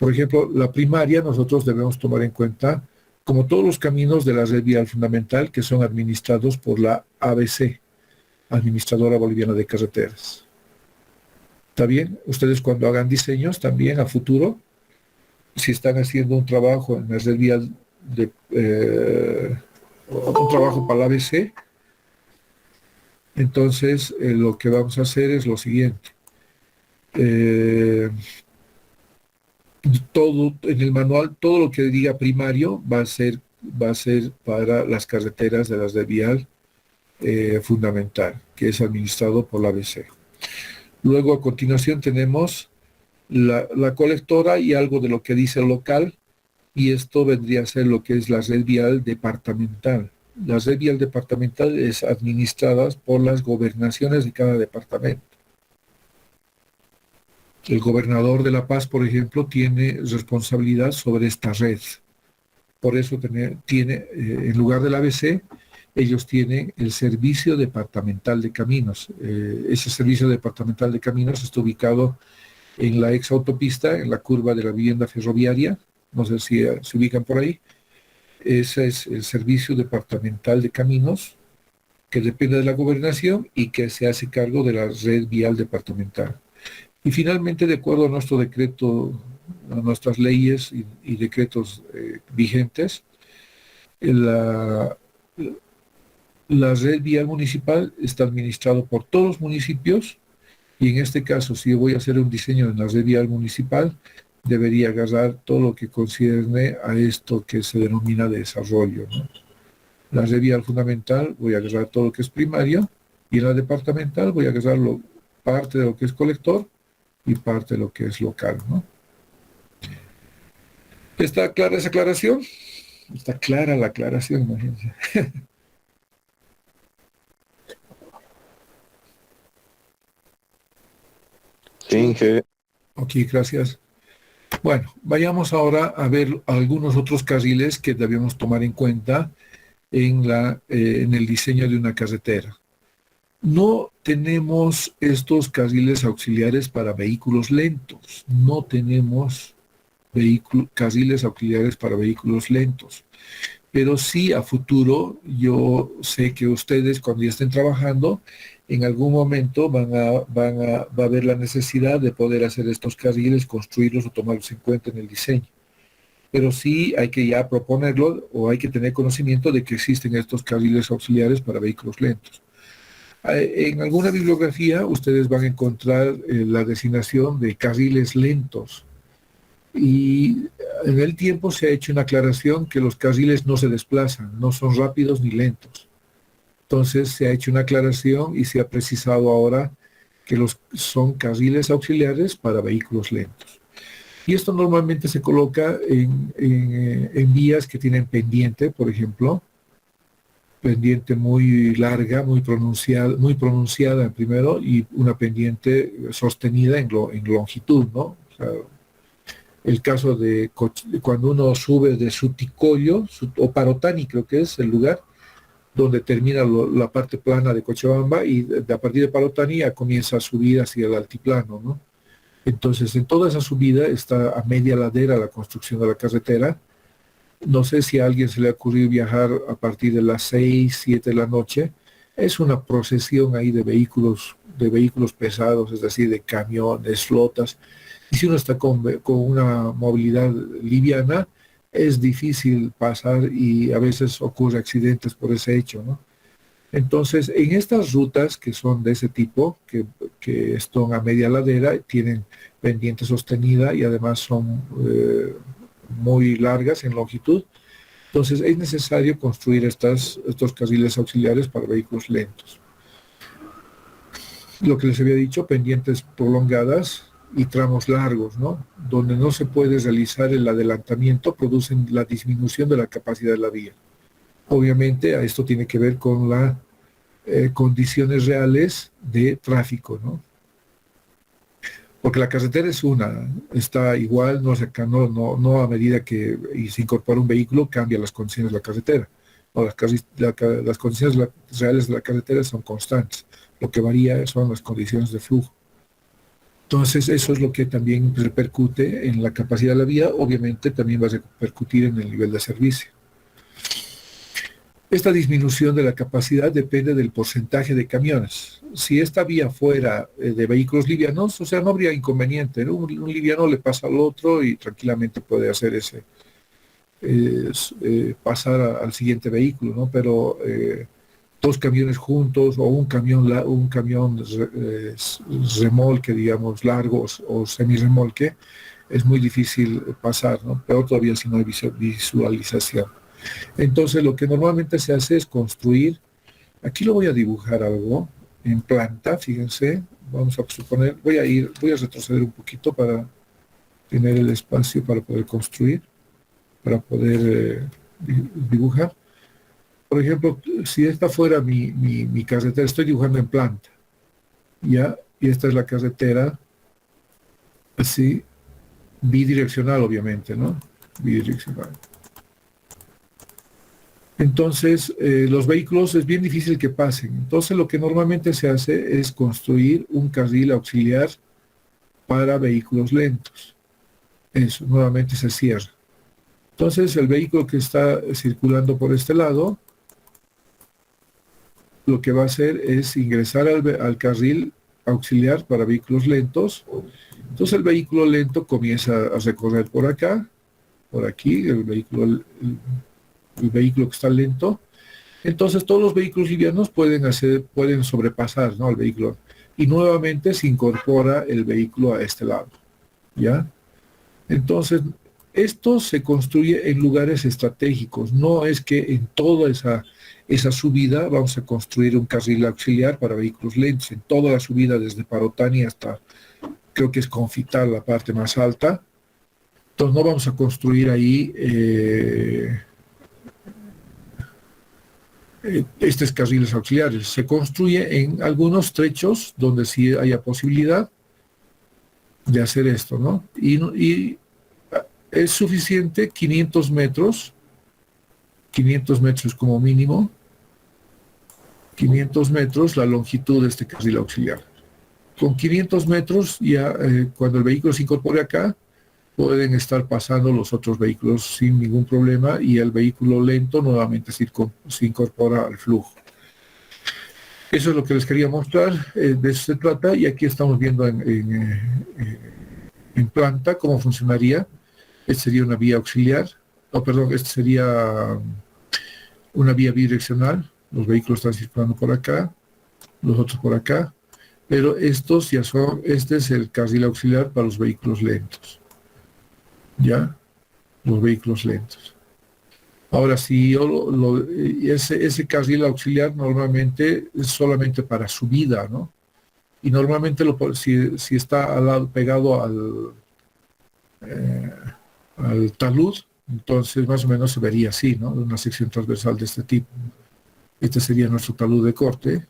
Por ejemplo, la primaria nosotros debemos tomar en cuenta como todos los caminos de la red vial fundamental que son administrados por la ABC, Administradora Boliviana de Carreteras. ¿Está bien? Ustedes cuando hagan diseños también a futuro, si están haciendo un trabajo en la red vial un trabajo para la ABC, entonces lo que vamos a hacer es lo siguiente. Todo en el manual, todo lo que diga primario va a ser para las carreteras de la red vial fundamental, que es administrado por la ABC. Luego a continuación tenemos la colectora y algo de lo que dice el local, y esto vendría a ser lo que es la red vial departamental. La red vial departamental es administrada por las gobernaciones de cada departamento. El gobernador de La Paz, por ejemplo, tiene responsabilidad sobre esta red. Por eso tiene en lugar del ABC, ellos tienen el Servicio Departamental de Caminos. Ese Servicio Departamental de Caminos está ubicado en la ex autopista, en la curva de la vivienda ferroviaria. No sé si se ubican por ahí. Ese es el Servicio Departamental de Caminos, que depende de la gobernación y que se hace cargo de la red vial departamental. Y finalmente, de acuerdo a nuestro decreto, a nuestras leyes y decretos vigentes, la red vial municipal está administrado por todos los municipios, y en este caso, si yo voy a hacer un diseño en la red vial municipal, debería agarrar todo lo que concierne a esto que se denomina desarrollo, ¿no? La red vial fundamental voy a agarrar todo lo que es primario, y en la departamental voy a agarrar parte de lo que es colector y parte de lo que es local, ¿no? ¿Está clara esa aclaración? Está clara la aclaración, imagínense. Sí, Inge. Ok, gracias. Bueno, vayamos ahora a ver algunos otros carriles que debemos tomar en cuenta en el diseño de una carretera. No tenemos estos carriles auxiliares para vehículos lentos. No tenemos carriles auxiliares para vehículos lentos. Pero sí a futuro, yo sé que ustedes cuando ya estén trabajando, en algún momento va a haber la necesidad de poder hacer estos carriles, construirlos o tomarlos en cuenta en el diseño. Pero sí hay que ya proponerlo o hay que tener conocimiento de que existen estos carriles auxiliares para vehículos lentos. En alguna bibliografía ustedes van a encontrar la designación de carriles lentos. Y en el tiempo se ha hecho una aclaración que los carriles no se desplazan, no son rápidos ni lentos. Entonces se ha hecho una aclaración y se ha precisado ahora que son carriles auxiliares para vehículos lentos. Y esto normalmente se coloca en vías que tienen pendiente, por ejemplo, pendiente muy larga, muy pronunciada primero, y una pendiente sostenida en longitud, ¿no? O sea, el caso de cuando uno sube de Suticollo, o Parotani creo que es el lugar, donde termina la parte plana de Cochabamba, y a partir de Parotani ya comienza a subir hacia el altiplano, ¿no? Entonces, en toda esa subida está a media ladera la construcción de la carretera. No sé si a alguien se le ha ocurrido viajar a partir de las 6, 7 de la noche. Es una procesión ahí de vehículos pesados, es decir, de camiones, flotas. Y si uno está con una movilidad liviana, es difícil pasar y a veces ocurre accidentes por ese hecho, ¿no? Entonces, en estas rutas que son de ese tipo, que están a media ladera, tienen pendiente sostenida y además son muy largas en longitud, entonces es necesario construir estos carriles auxiliares para vehículos lentos. Lo que les había dicho, pendientes prolongadas y tramos largos, ¿no? Donde no se puede realizar el adelantamiento, producen la disminución de la capacidad de la vía. Obviamente, a esto tiene que ver con las condiciones reales de tráfico, ¿no? Porque la carretera es está igual, no a medida que se incorpora un vehículo, cambia las condiciones de la carretera. No, las condiciones reales de la carretera son constantes. Lo que varía son las condiciones de flujo. Entonces, eso es lo que también repercute en la capacidad de la vía, obviamente también va a repercutir en el nivel de servicio. Esta disminución de la capacidad depende del porcentaje de camiones. Si esta vía fuera de vehículos livianos, o sea, no habría inconveniente, ¿no? Un liviano le pasa al otro y tranquilamente puede hacer pasar al siguiente vehículo, ¿no? Pero dos camiones juntos o un camión remolque, digamos, largos o semirremolque, es muy difícil pasar, ¿no? Peor todavía si no hay visualización. Entonces lo que normalmente se hace es construir, aquí lo voy a dibujar algo en planta, fíjense, vamos a suponer, voy a retroceder un poquito para tener el espacio para poder construir, para poder dibujar. Por ejemplo, si esta fuera mi carretera, estoy dibujando en planta, ¿ya? Y esta es la carretera, así, bidireccional obviamente, ¿no? Bidireccional. Entonces, los vehículos es bien difícil que pasen. Entonces, lo que normalmente se hace es construir un carril auxiliar para vehículos lentos. Eso, nuevamente se cierra. Entonces, el vehículo que está circulando por este lado, lo que va a hacer es ingresar al carril auxiliar para vehículos lentos. Entonces, el vehículo lento comienza a recorrer por acá, por aquí, el vehículo que está lento. Entonces todos los vehículos livianos pueden sobrepasar, ¿no?, al vehículo, y nuevamente se incorpora el vehículo a este lado, ¿ya? Entonces esto se construye en lugares estratégicos, no es que en toda esa subida vamos a construir un carril auxiliar para vehículos lentos, en toda la subida desde Parotani hasta, creo que es Confital, la parte más alta. Entonces no vamos a construir ahí estos carriles auxiliares. Se construye en algunos trechos donde sí haya posibilidad de hacer esto, ¿no? Y es suficiente 500 metros como mínimo, 500 metros la longitud de este carril auxiliar. Con 500 metros ya cuando el vehículo se incorpore acá, pueden estar pasando los otros vehículos sin ningún problema y el vehículo lento nuevamente se incorpora al flujo. Eso es lo que les quería mostrar, de eso se trata, y aquí estamos viendo en planta cómo funcionaría. Esta sería una vía auxiliar, esta sería una vía bidireccional, los vehículos están circulando por acá, los otros por acá, pero este es el carril auxiliar para los vehículos lentos. ¿Ya? Los vehículos lentos. Ahora, si ese carril auxiliar normalmente es solamente para subida, ¿no? Y normalmente si está al lado, pegado al talud, entonces más o menos se vería así, ¿no? Una sección transversal de este tipo. Este sería nuestro talud de corte.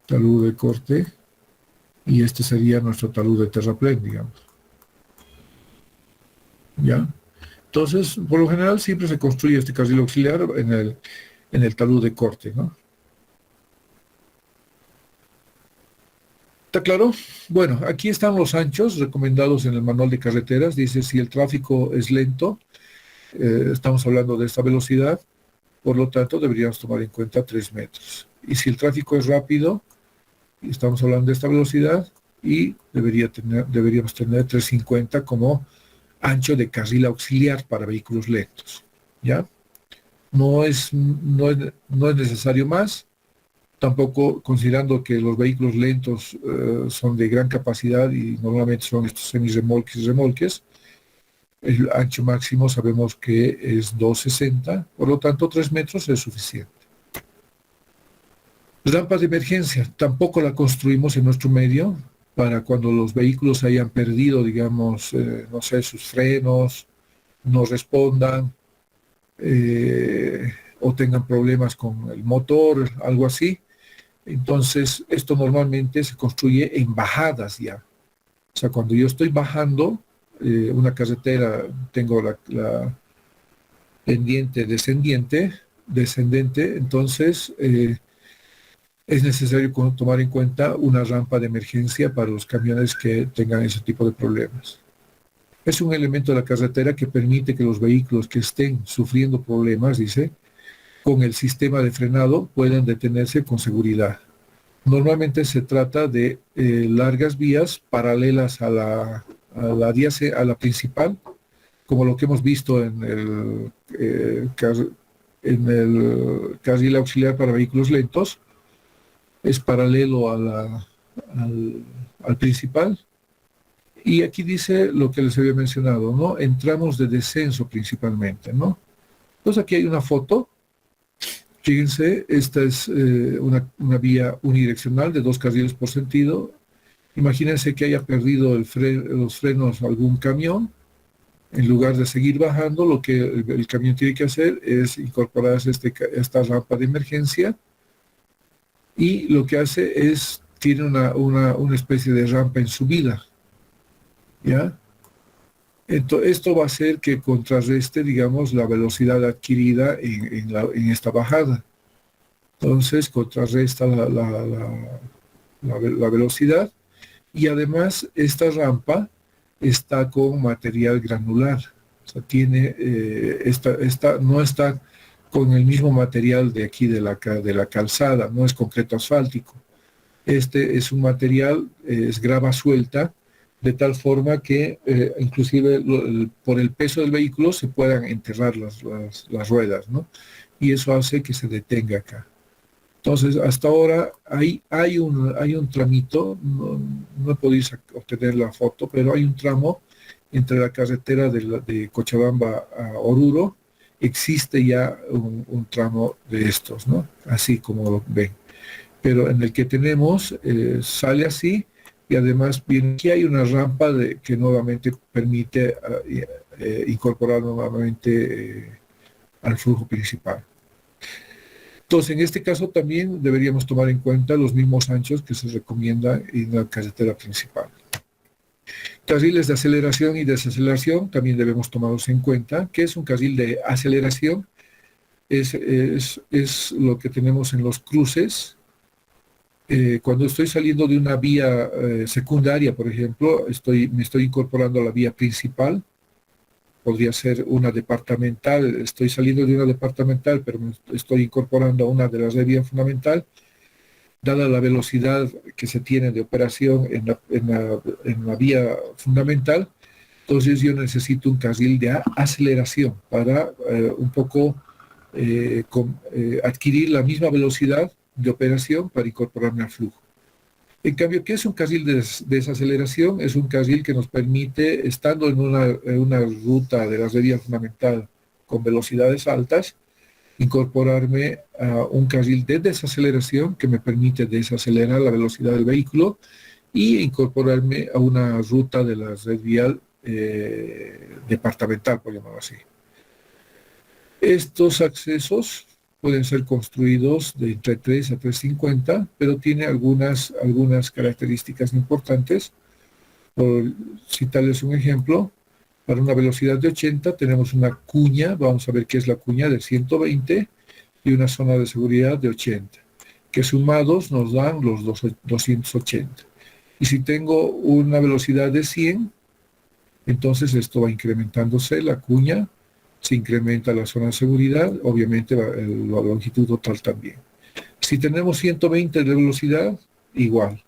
Talud de corte. Y este sería nuestro talud de terraplén, digamos. ¿Ya? Entonces, por lo general siempre se construye este carril auxiliar en el talud de corte, ¿no? ¿Está claro? Bueno, aquí están los anchos recomendados en el manual de carreteras. Dice, si el tráfico es lento, estamos hablando de esta velocidad, por lo tanto deberíamos tomar en cuenta 3 metros. Y si el tráfico es rápido, estamos hablando de esta velocidad, y deberíamos tener 350 como ancho de carril auxiliar para vehículos lentos, ¿ya? no es necesario más, tampoco considerando que los vehículos lentos son de gran capacidad y normalmente son estos semirremolques y remolques. El ancho máximo sabemos que es 2,60, por lo tanto 3 metros es suficiente. Rampas de emergencia, tampoco la construimos en nuestro medio para cuando los vehículos hayan perdido, digamos, no sé, sus frenos, no respondan o tengan problemas con el motor, algo así. Entonces, esto normalmente se construye en bajadas ya. O sea, cuando yo estoy bajando una carretera, tengo la pendiente descendente, entonces es necesario tomar en cuenta una rampa de emergencia para los camiones que tengan ese tipo de problemas. Es un elemento de la carretera que permite que los vehículos que estén sufriendo problemas, dice, con el sistema de frenado puedan detenerse con seguridad. Normalmente se trata de largas vías paralelas a la principal, como lo que hemos visto en el carril auxiliar para vehículos lentos. Es paralelo al principal. Y aquí dice lo que les había mencionado, ¿no? En tramos de descenso principalmente, ¿no? Entonces aquí hay una foto. Fíjense, esta es una vía unidireccional de 2 carriles por sentido. Imagínense que haya perdido los frenos algún camión. En lugar de seguir bajando, lo que el camión tiene que hacer es incorporarse esta rampa de emergencia. Y lo que hace es, tiene una especie de rampa en subida, ¿ya? Entonces, esto va a hacer que contrarreste, digamos, la velocidad adquirida en esta bajada. Entonces, contrarresta la velocidad y además esta rampa está con material granular. O sea, tiene, no está con el mismo material de aquí de la calzada, no es concreto asfáltico. Este es un material, es grava suelta, de tal forma que inclusive por el peso del vehículo se puedan enterrar las ruedas, ¿no? Y eso hace que se detenga acá. Entonces, hasta ahora hay un tramito, no he podido obtener la foto, pero hay un tramo entre la carretera de Cochabamba a Oruro. Existe ya un tramo de estos, ¿no? Así como lo ven. Pero en el que tenemos, sale así, y además bien, aquí hay una rampa que nuevamente permite incorporar nuevamente al flujo principal. Entonces, en este caso también deberíamos tomar en cuenta los mismos anchos que se recomienda en la carretera principal. Carriles de aceleración y desaceleración también debemos tomarlos en cuenta. ¿Qué es un carril de aceleración? Es lo que tenemos en los cruces. Cuando estoy saliendo de una vía secundaria, por ejemplo, me estoy incorporando a la vía principal. Podría ser una departamental, estoy saliendo de una departamental, pero me estoy incorporando a una de las de vía fundamental. Dada la velocidad que se tiene de operación en la vía fundamental, entonces yo necesito un carril de aceleración para un poco adquirir la misma velocidad de operación para incorporarme al flujo. En cambio, ¿qué es un carril de desaceleración? Es un carril que nos permite, estando en una ruta de la vía fundamental con velocidades altas, incorporarme a un carril de desaceleración que me permite desacelerar la velocidad del vehículo y incorporarme a una ruta de la red vial departamental, por llamarlo así. Estos accesos pueden ser construidos de entre 3 a 350, pero tiene algunas características importantes. Por citarles un ejemplo, para una velocidad de 80 tenemos una cuña, vamos a ver qué es la cuña, de 120 y una zona de seguridad de 80, que sumados nos dan los 280. Y si tengo una velocidad de 100, entonces esto va incrementándose la cuña, se incrementa la zona de seguridad, obviamente la longitud total también. Si tenemos 120 de velocidad, igual.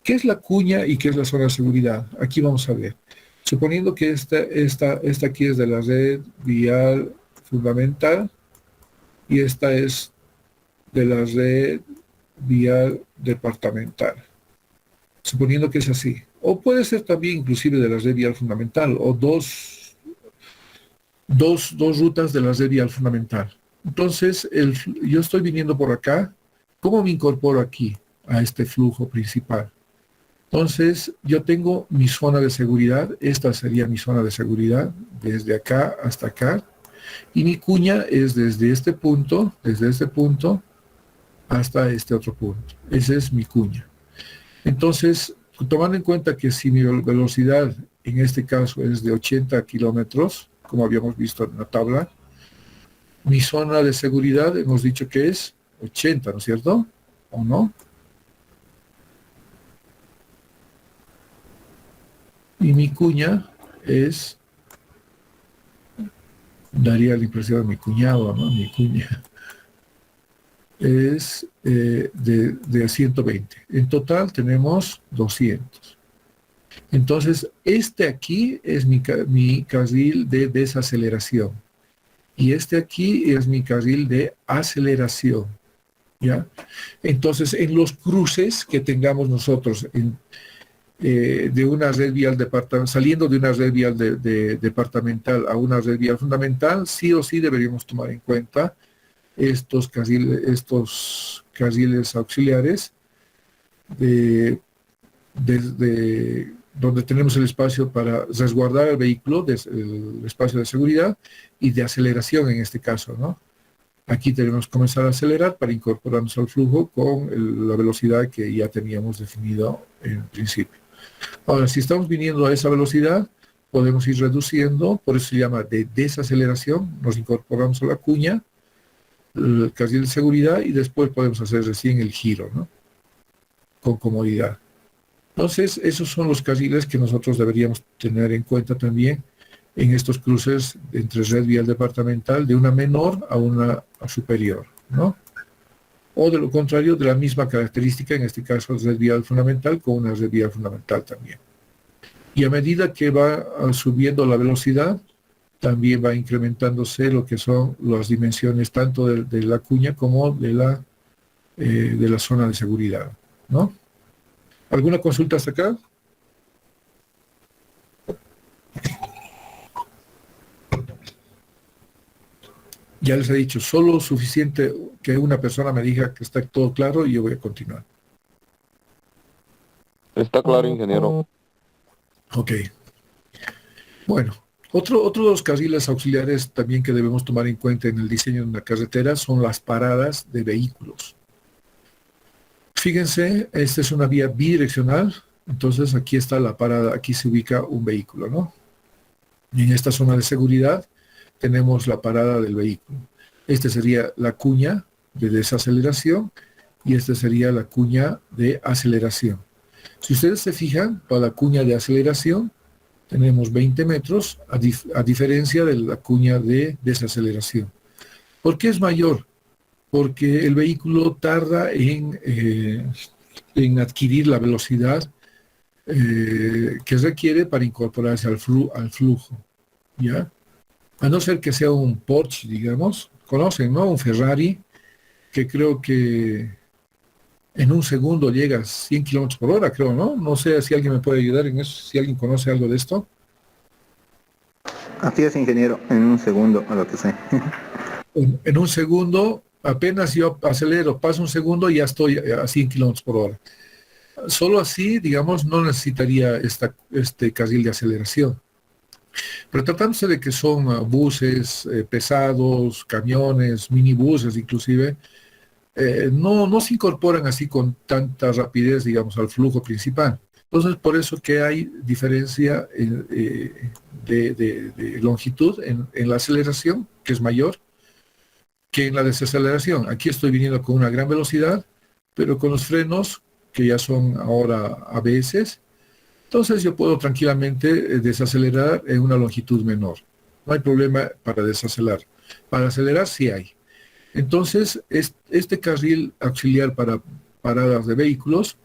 ¿Qué es la cuña y qué es la zona de seguridad? Aquí vamos a ver. Suponiendo que esta aquí es de la red vial fundamental, y esta es de la red vial departamental, suponiendo que es así. O puede ser también inclusive de la red vial fundamental, o dos rutas de la red vial fundamental. Entonces, yo estoy viniendo por acá. ¿Cómo me incorporo aquí a este flujo principal? Entonces, yo tengo mi zona de seguridad. Esta sería mi zona de seguridad, desde acá hasta acá. Y mi cuña es desde este punto hasta este otro punto. Esa es mi cuña. Entonces, tomando en cuenta que si mi velocidad en este caso es de 80 kilómetros, como habíamos visto en la tabla, mi zona de seguridad hemos dicho que es 80, ¿no es cierto? ¿O no? Y mi cuña es, daría la impresión de mi cuñado, ¿no? Mi cuña es de 120. En total tenemos 200. Entonces, este aquí es mi carril de desaceleración. Y este aquí es mi carril de aceleración. ¿Ya? Entonces, en los cruces que tengamos nosotros de una red vial departamental, saliendo de una red vial departamental a una red vial fundamental, sí o sí deberíamos tomar en cuenta estos carriles auxiliares desde donde tenemos el espacio para resguardar el vehículo, el espacio de seguridad y de aceleración en este caso, ¿no? Aquí tenemos que comenzar a acelerar para incorporarnos al flujo con la velocidad que ya teníamos definido en principio. Ahora, si estamos viniendo a esa velocidad, podemos ir reduciendo, por eso se llama de desaceleración, nos incorporamos a la cuña, el carril de seguridad y después podemos hacer recién el giro, ¿no? Con comodidad. Entonces, esos son los carriles que nosotros deberíamos tener en cuenta también en estos cruces entre red vial departamental de una menor a una superior, ¿no? O de lo contrario, de la misma característica, en este caso red vial fundamental con una red vial fundamental también. Y a medida que va subiendo la velocidad, también va incrementándose lo que son las dimensiones tanto de la cuña como de la zona de seguridad, ¿no? ¿Alguna consulta hasta acá? Ya les he dicho, solo suficiente que una persona me diga que está todo claro y yo voy a continuar. Está claro, ingeniero. Ok. Bueno, otro de los carriles auxiliares también que debemos tomar en cuenta en el diseño de una carretera son las paradas de vehículos. Fíjense, esta es una vía bidireccional, entonces aquí está la parada, aquí se ubica un vehículo, ¿no? Y en esta zona de seguridad tenemos la parada del vehículo. Esta sería la cuña de desaceleración y esta sería la cuña de aceleración. Si ustedes se fijan, para la cuña de aceleración tenemos 20 metros a diferencia de la cuña de desaceleración. ¿Por qué es mayor? Porque el vehículo tarda en adquirir la velocidad que requiere para incorporarse al flujo, ¿ya? A no ser que sea un Porsche, digamos, conocen, ¿no? Un Ferrari, que creo que en un segundo llega a 100 kilómetros por hora, creo, ¿no? No sé si alguien me puede ayudar en eso, si alguien conoce algo de esto. Así es, ingeniero, en un segundo, a lo que sé. En un segundo, apenas yo acelero, paso un segundo y ya estoy a 100 kilómetros por hora. Solo así, digamos, no necesitaría este carril de aceleración. Pero tratándose de que son buses pesados, camiones, minibuses inclusive, no se incorporan así con tanta rapidez, digamos, al flujo principal. Entonces, por eso que hay diferencia de longitud en la aceleración, que es mayor, que en la desaceleración. Aquí estoy viniendo con una gran velocidad, pero con los frenos, que ya son ahora ABS, entonces yo puedo tranquilamente desacelerar en una longitud menor. No hay problema para desacelerar. Para acelerar sí hay. Entonces, este carril auxiliar para paradas de vehículos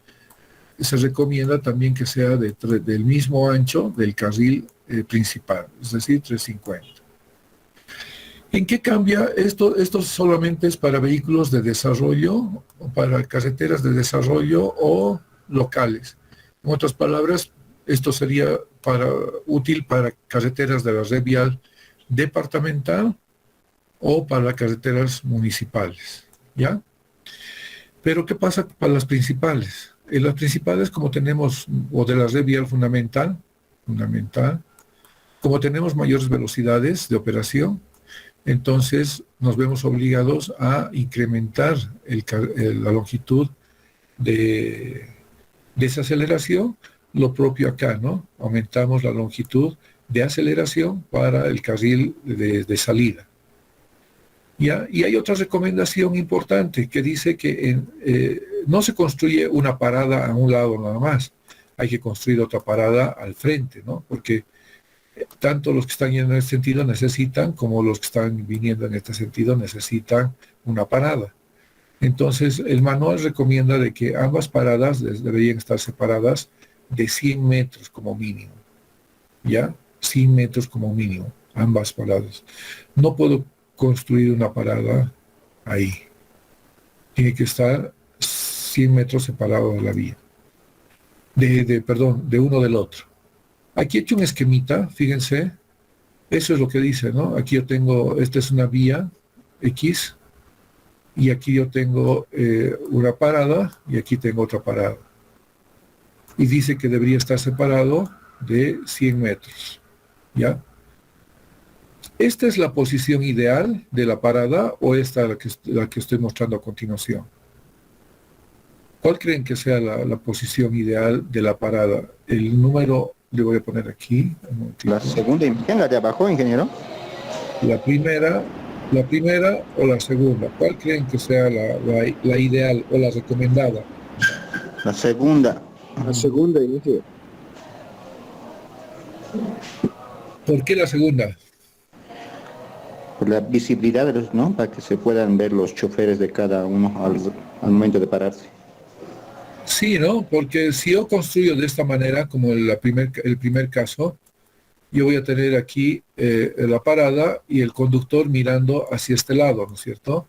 se recomienda también que sea del mismo ancho del carril principal, es decir, 350. ¿En qué cambia esto? Esto solamente es para vehículos de desarrollo, o para carreteras de desarrollo o locales. En otras palabras, esto sería útil para carreteras de la red vial departamental o para carreteras municipales, ¿ya? Pero ¿qué pasa para las principales? En las principales, como tenemos, o de la red vial fundamental, como tenemos mayores velocidades de operación, entonces nos vemos obligados a incrementar la longitud de esa aceleración, lo propio acá, ¿no? Aumentamos la longitud de aceleración para el carril de salida. ¿Ya? Y hay otra recomendación importante que dice que no se construye una parada a un lado nada más, hay que construir otra parada al frente, ¿no? Porque tanto los que están yendo en este sentido necesitan, como los que están viniendo en este sentido necesitan una parada. Entonces, el manual recomienda de que ambas paradas deberían estar separadas de 100 metros como mínimo, ¿ya? 100 metros como mínimo, ambas paradas. No puedo construir una parada ahí. Tiene que estar 100 metros separado de la vía. De uno del otro. Aquí he hecho un esquemita, fíjense. Eso es lo que dice, ¿no? Aquí yo tengo, esta es una vía X, y aquí yo tengo una parada, y aquí tengo otra parada. Y dice que debería estar separado de 100 metros, ¿ya? ¿Esta es la posición ideal de la parada o esta la que estoy mostrando a continuación? ¿Cuál creen que sea la posición ideal de la parada? El número, le voy a poner aquí. La segunda imagen, la de abajo, ingeniero. La primera o la segunda. ¿Cuál creen que sea la ideal o la recomendada? La segunda. La segunda, ingeniero. ¿Por qué la segunda? Por la visibilidad, ¿no? Para que se puedan ver los choferes de cada uno al momento de pararse. Sí, ¿no? Porque si yo construyo de esta manera, como el primer caso, yo voy a tener aquí la parada y el conductor mirando hacia este lado, ¿no es cierto?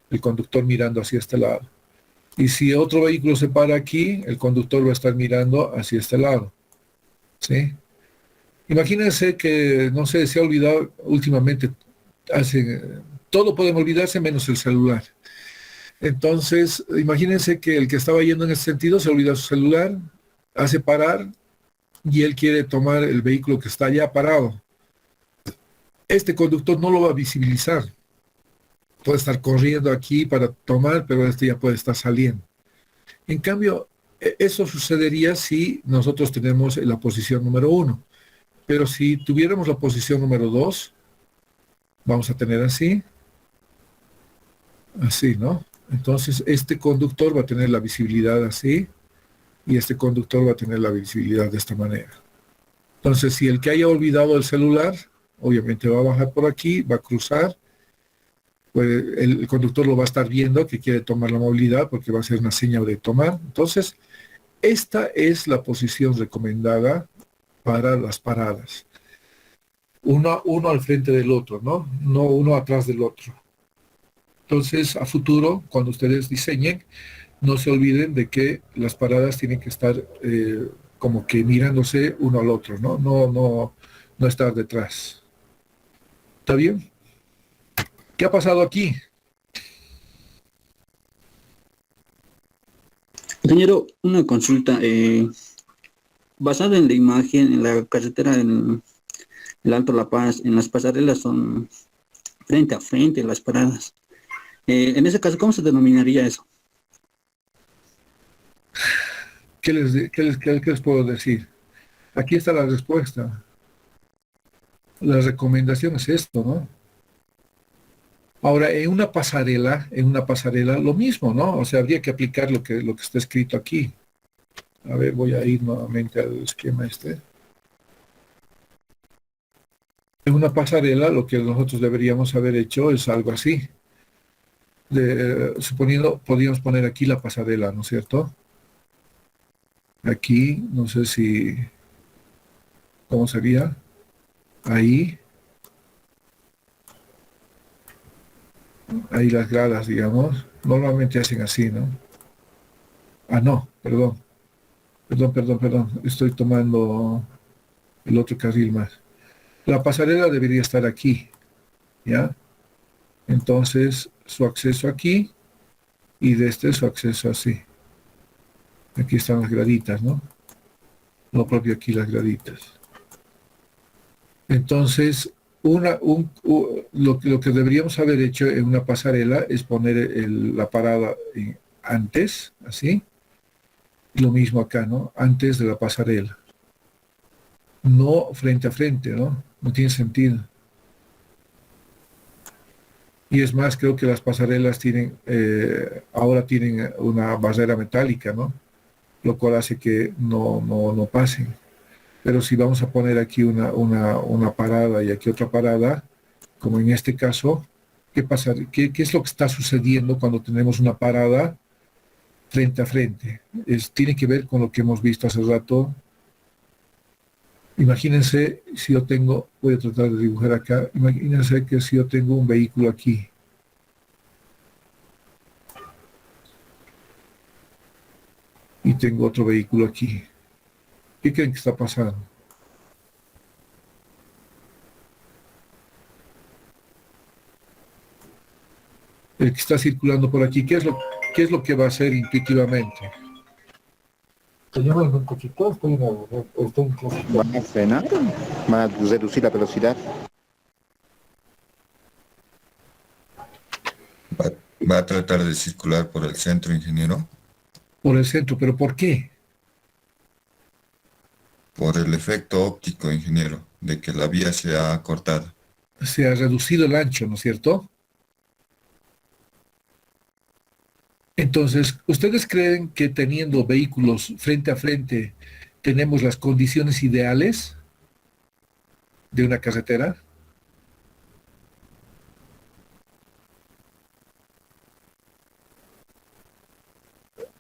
El conductor mirando hacia este lado. Y si otro vehículo se para aquí, el conductor va a estar mirando hacia este lado. ¿Sí? Imagínense que, no sé, se ha olvidado últimamente, todo podemos olvidarse menos el celular. Entonces, imagínense que el que estaba yendo en ese sentido se olvida su celular, hace parar y él quiere tomar el vehículo que está ya parado. Este conductor no lo va a visibilizar. Puede estar corriendo aquí para tomar, pero este ya puede estar saliendo. En cambio, eso sucedería si nosotros tenemos la posición número 1. Pero si tuviéramos la posición número 2, vamos a tener así, ¿no? Entonces, este conductor va a tener la visibilidad así, y este conductor va a tener la visibilidad de esta manera. Entonces, si el que haya olvidado el celular, obviamente va a bajar por aquí, va a cruzar, pues el conductor lo va a estar viendo que quiere tomar la movilidad porque va a ser una señal de tomar. Entonces, esta es la posición recomendada para las paradas. Uno al frente del otro, ¿no? No uno atrás del otro. Entonces, a futuro, cuando ustedes diseñen, no se olviden de que las paradas tienen que estar como que mirándose uno al otro, ¿no? No estar detrás. ¿Está bien? ¿Qué ha pasado aquí? Ingeniero, una consulta. Basada en la imagen, en la carretera en el Alto La Paz, en las pasarelas son frente a frente las paradas. En ese caso, ¿cómo se denominaría eso? ¿Qué les puedo decir? Aquí está la respuesta. La recomendación es esto, ¿no? Ahora, en una pasarela, lo mismo, ¿no? O sea, habría que aplicar lo que está escrito aquí. A ver, voy a ir nuevamente al esquema este. En una pasarela, lo que nosotros deberíamos haber hecho es algo así. Suponiendo, podríamos poner aquí la pasarela, ¿no es cierto? Aquí, no sé si... ¿Cómo sería? Ahí. ahí las gradas, digamos. Normalmente hacen así, ¿no? Ah, no, perdón. Estoy tomando el otro carril más. La pasarela debería estar aquí, ¿ya? Entonces, su acceso aquí y de este su acceso así. Aquí están las graditas, ¿no? Lo propio aquí las graditas. Entonces, lo que deberíamos haber hecho en una pasarela es poner la parada antes, así. Lo mismo acá, ¿no? Antes de la pasarela. No frente a frente, ¿no? No tiene sentido. Y es más, creo que las pasarelas ahora tienen una barrera metálica, ¿no? Lo cual hace que no pasen. Pero si vamos a poner aquí una parada y aquí otra parada, como en este caso, ¿qué pasa? ¿Qué es lo que está sucediendo cuando tenemos una parada frente a frente? Tiene que ver con lo que hemos visto hace rato. Imagínense si yo tengo, voy a tratar de dibujar acá, imagínense que si yo tengo un vehículo aquí. Y tengo otro vehículo aquí. ¿Qué creen que está pasando? El que está circulando por aquí, ¿qué es lo que va a hacer intuitivamente? ¿Van a frenar? ¿Van a reducir la velocidad? Va a tratar de circular por el centro, ingeniero. Por el centro, ¿pero por qué? Por el efecto óptico, ingeniero, de que la vía se ha cortado. Se ha reducido el ancho, ¿no es cierto? Entonces, ¿ustedes creen que teniendo vehículos frente a frente tenemos las condiciones ideales de una carretera?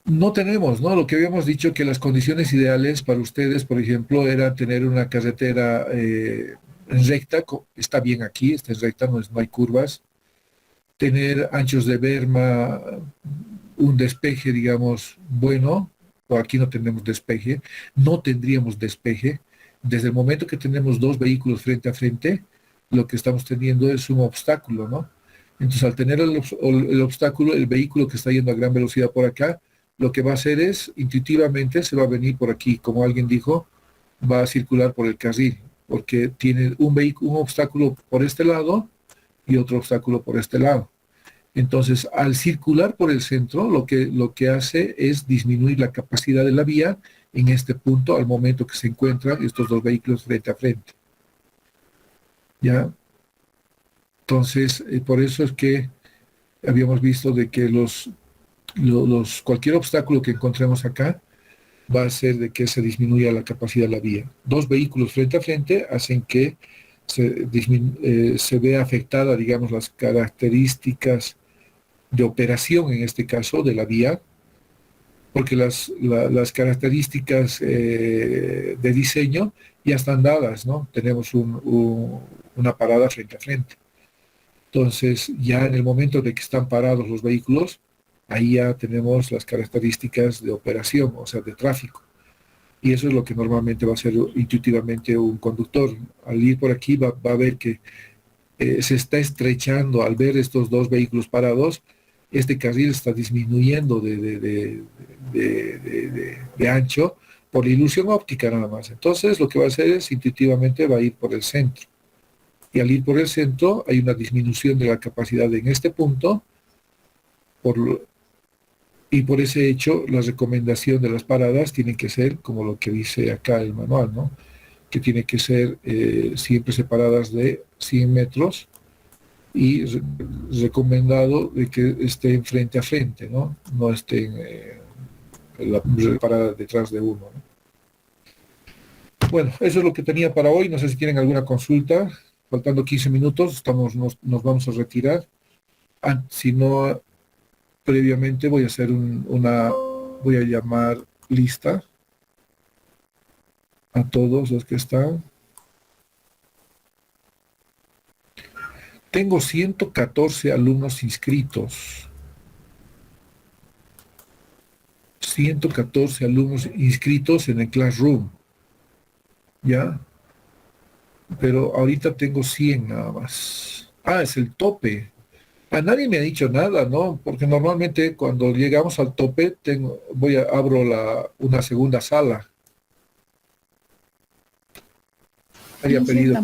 No tenemos, ¿no? Lo que habíamos dicho que las condiciones ideales para ustedes, por ejemplo, era tener una carretera recta, está bien aquí, está recta, no hay curvas, tener anchos de berma, un despeje, digamos, bueno, o aquí no tenemos despeje, no tendríamos despeje. Desde el momento que tenemos dos vehículos frente a frente, lo que estamos teniendo es un obstáculo, ¿no? Entonces, al tener el obstáculo, el vehículo que está yendo a gran velocidad por acá, lo que va a hacer es, intuitivamente, se va a venir por aquí, como alguien dijo, va a circular por el carril, porque tiene un obstáculo por este lado y otro obstáculo por este lado. Entonces, al circular por el centro, lo que hace es disminuir la capacidad de la vía en este punto al momento que se encuentran estos dos vehículos frente a frente. ¿Ya? Entonces, por eso es que habíamos visto de que cualquier obstáculo que encontremos acá va a hacer de que se disminuya la capacidad de la vía. Dos vehículos frente a frente hacen que se vea afectada, digamos, las características de operación, en este caso, de la vía, porque las características de diseño ya están dadas, ¿no? Tenemos una parada frente a frente. Entonces, ya en el momento de que están parados los vehículos, ahí ya tenemos las características de operación, o sea, de tráfico. Y eso es lo que normalmente va a hacer intuitivamente un conductor. Al ir por aquí va a ver que se está estrechando, al ver estos dos vehículos parados, este carril está disminuyendo de ancho por la ilusión óptica nada más. Entonces lo que va a hacer es intuitivamente va a ir por el centro. Y al ir por el centro hay una disminución de la capacidad en este punto y por ese hecho la recomendación de las paradas tiene que ser como lo que dice acá el manual, ¿no? Que tiene que ser siempre separadas de 100 metros y recomendado de que estén frente a frente, ¿no? No estén la parada detrás de uno, ¿no? Bueno, eso es lo que tenía para hoy. No sé si tienen alguna consulta. Faltando 15 minutos, nos vamos a retirar. Si no, previamente voy a hacer voy a llamar lista a todos los que están. Tengo 114 alumnos inscritos. 114 alumnos inscritos en el Classroom. ¿Ya? Pero ahorita tengo 100 nada más. Ah, es el tope. A nadie me ha dicho nada, ¿no? Porque normalmente cuando llegamos al tope abro una segunda sala. Había pedido.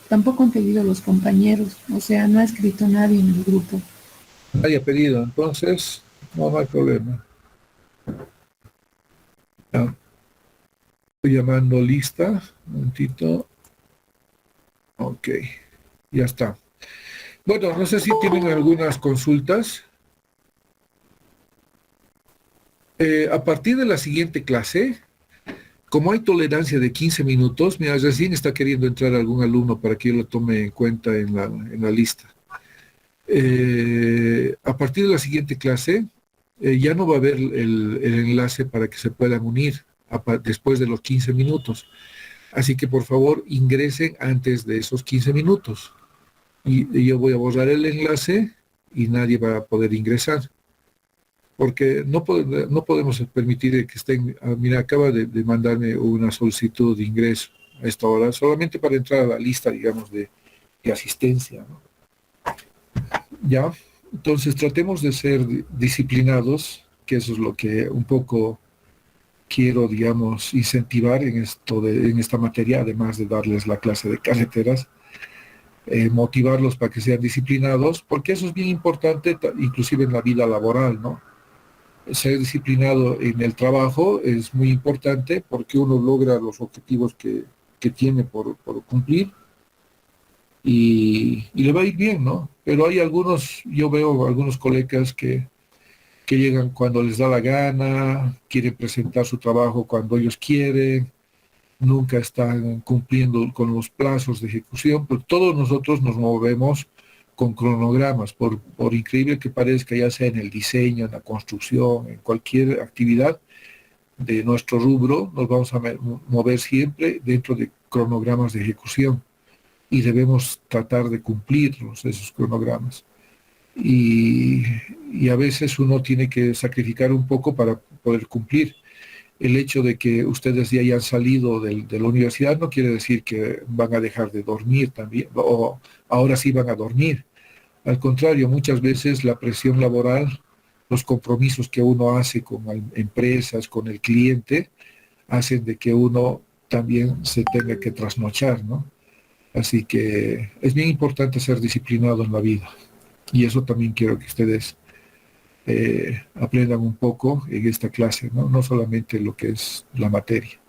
Tampoco han pedido los compañeros, o sea, no ha escrito nadie en el grupo. Nadie ha pedido, entonces no hay problema. Ya. Estoy llamando lista, un momentito. Ok, ya está. Bueno, no sé si tienen algunas consultas. A partir de la siguiente clase, como hay tolerancia de 15 minutos, mira, recién está queriendo entrar algún alumno para que yo lo tome en cuenta en la lista. A partir de la siguiente clase, ya no va a haber el enlace para que se puedan unir después de los 15 minutos. Así que por favor ingresen antes de esos 15 minutos. Y yo voy a borrar el enlace y nadie va a poder ingresar. Porque no podemos permitir que estén... mira, acaba de mandarme una solicitud de ingreso a esta hora, solamente para entrar a la lista, digamos, de asistencia, ¿no? ¿Ya? Entonces tratemos de ser disciplinados, que eso es lo que un poco quiero, digamos, incentivar en esta materia, además de darles la clase de carreteras, motivarlos para que sean disciplinados, porque eso es bien importante, inclusive en la vida laboral, ¿no? Ser disciplinado en el trabajo es muy importante porque uno logra los objetivos que tiene por cumplir y le va a ir bien, ¿no? Pero hay yo veo algunos colegas que llegan cuando les da la gana, quieren presentar su trabajo cuando ellos quieren, nunca están cumpliendo con los plazos de ejecución, pero todos nosotros nos movemos con cronogramas, por increíble que parezca, ya sea en el diseño, en la construcción, en cualquier actividad de nuestro rubro, nos vamos a mover siempre dentro de cronogramas de ejecución y debemos tratar de cumplirlos, esos cronogramas. Y a veces uno tiene que sacrificar un poco para poder cumplir. El hecho de que ustedes ya hayan salido de la universidad no quiere decir que van a dejar de dormir también, o ahora sí van a dormir. Al contrario, muchas veces la presión laboral, los compromisos que uno hace con empresas, con el cliente, hacen de que uno también se tenga que trasnochar, ¿no? Así que es bien importante ser disciplinado en la vida. Y eso también quiero que ustedes aprendan un poco en esta clase, ¿no? No solamente lo que es la materia.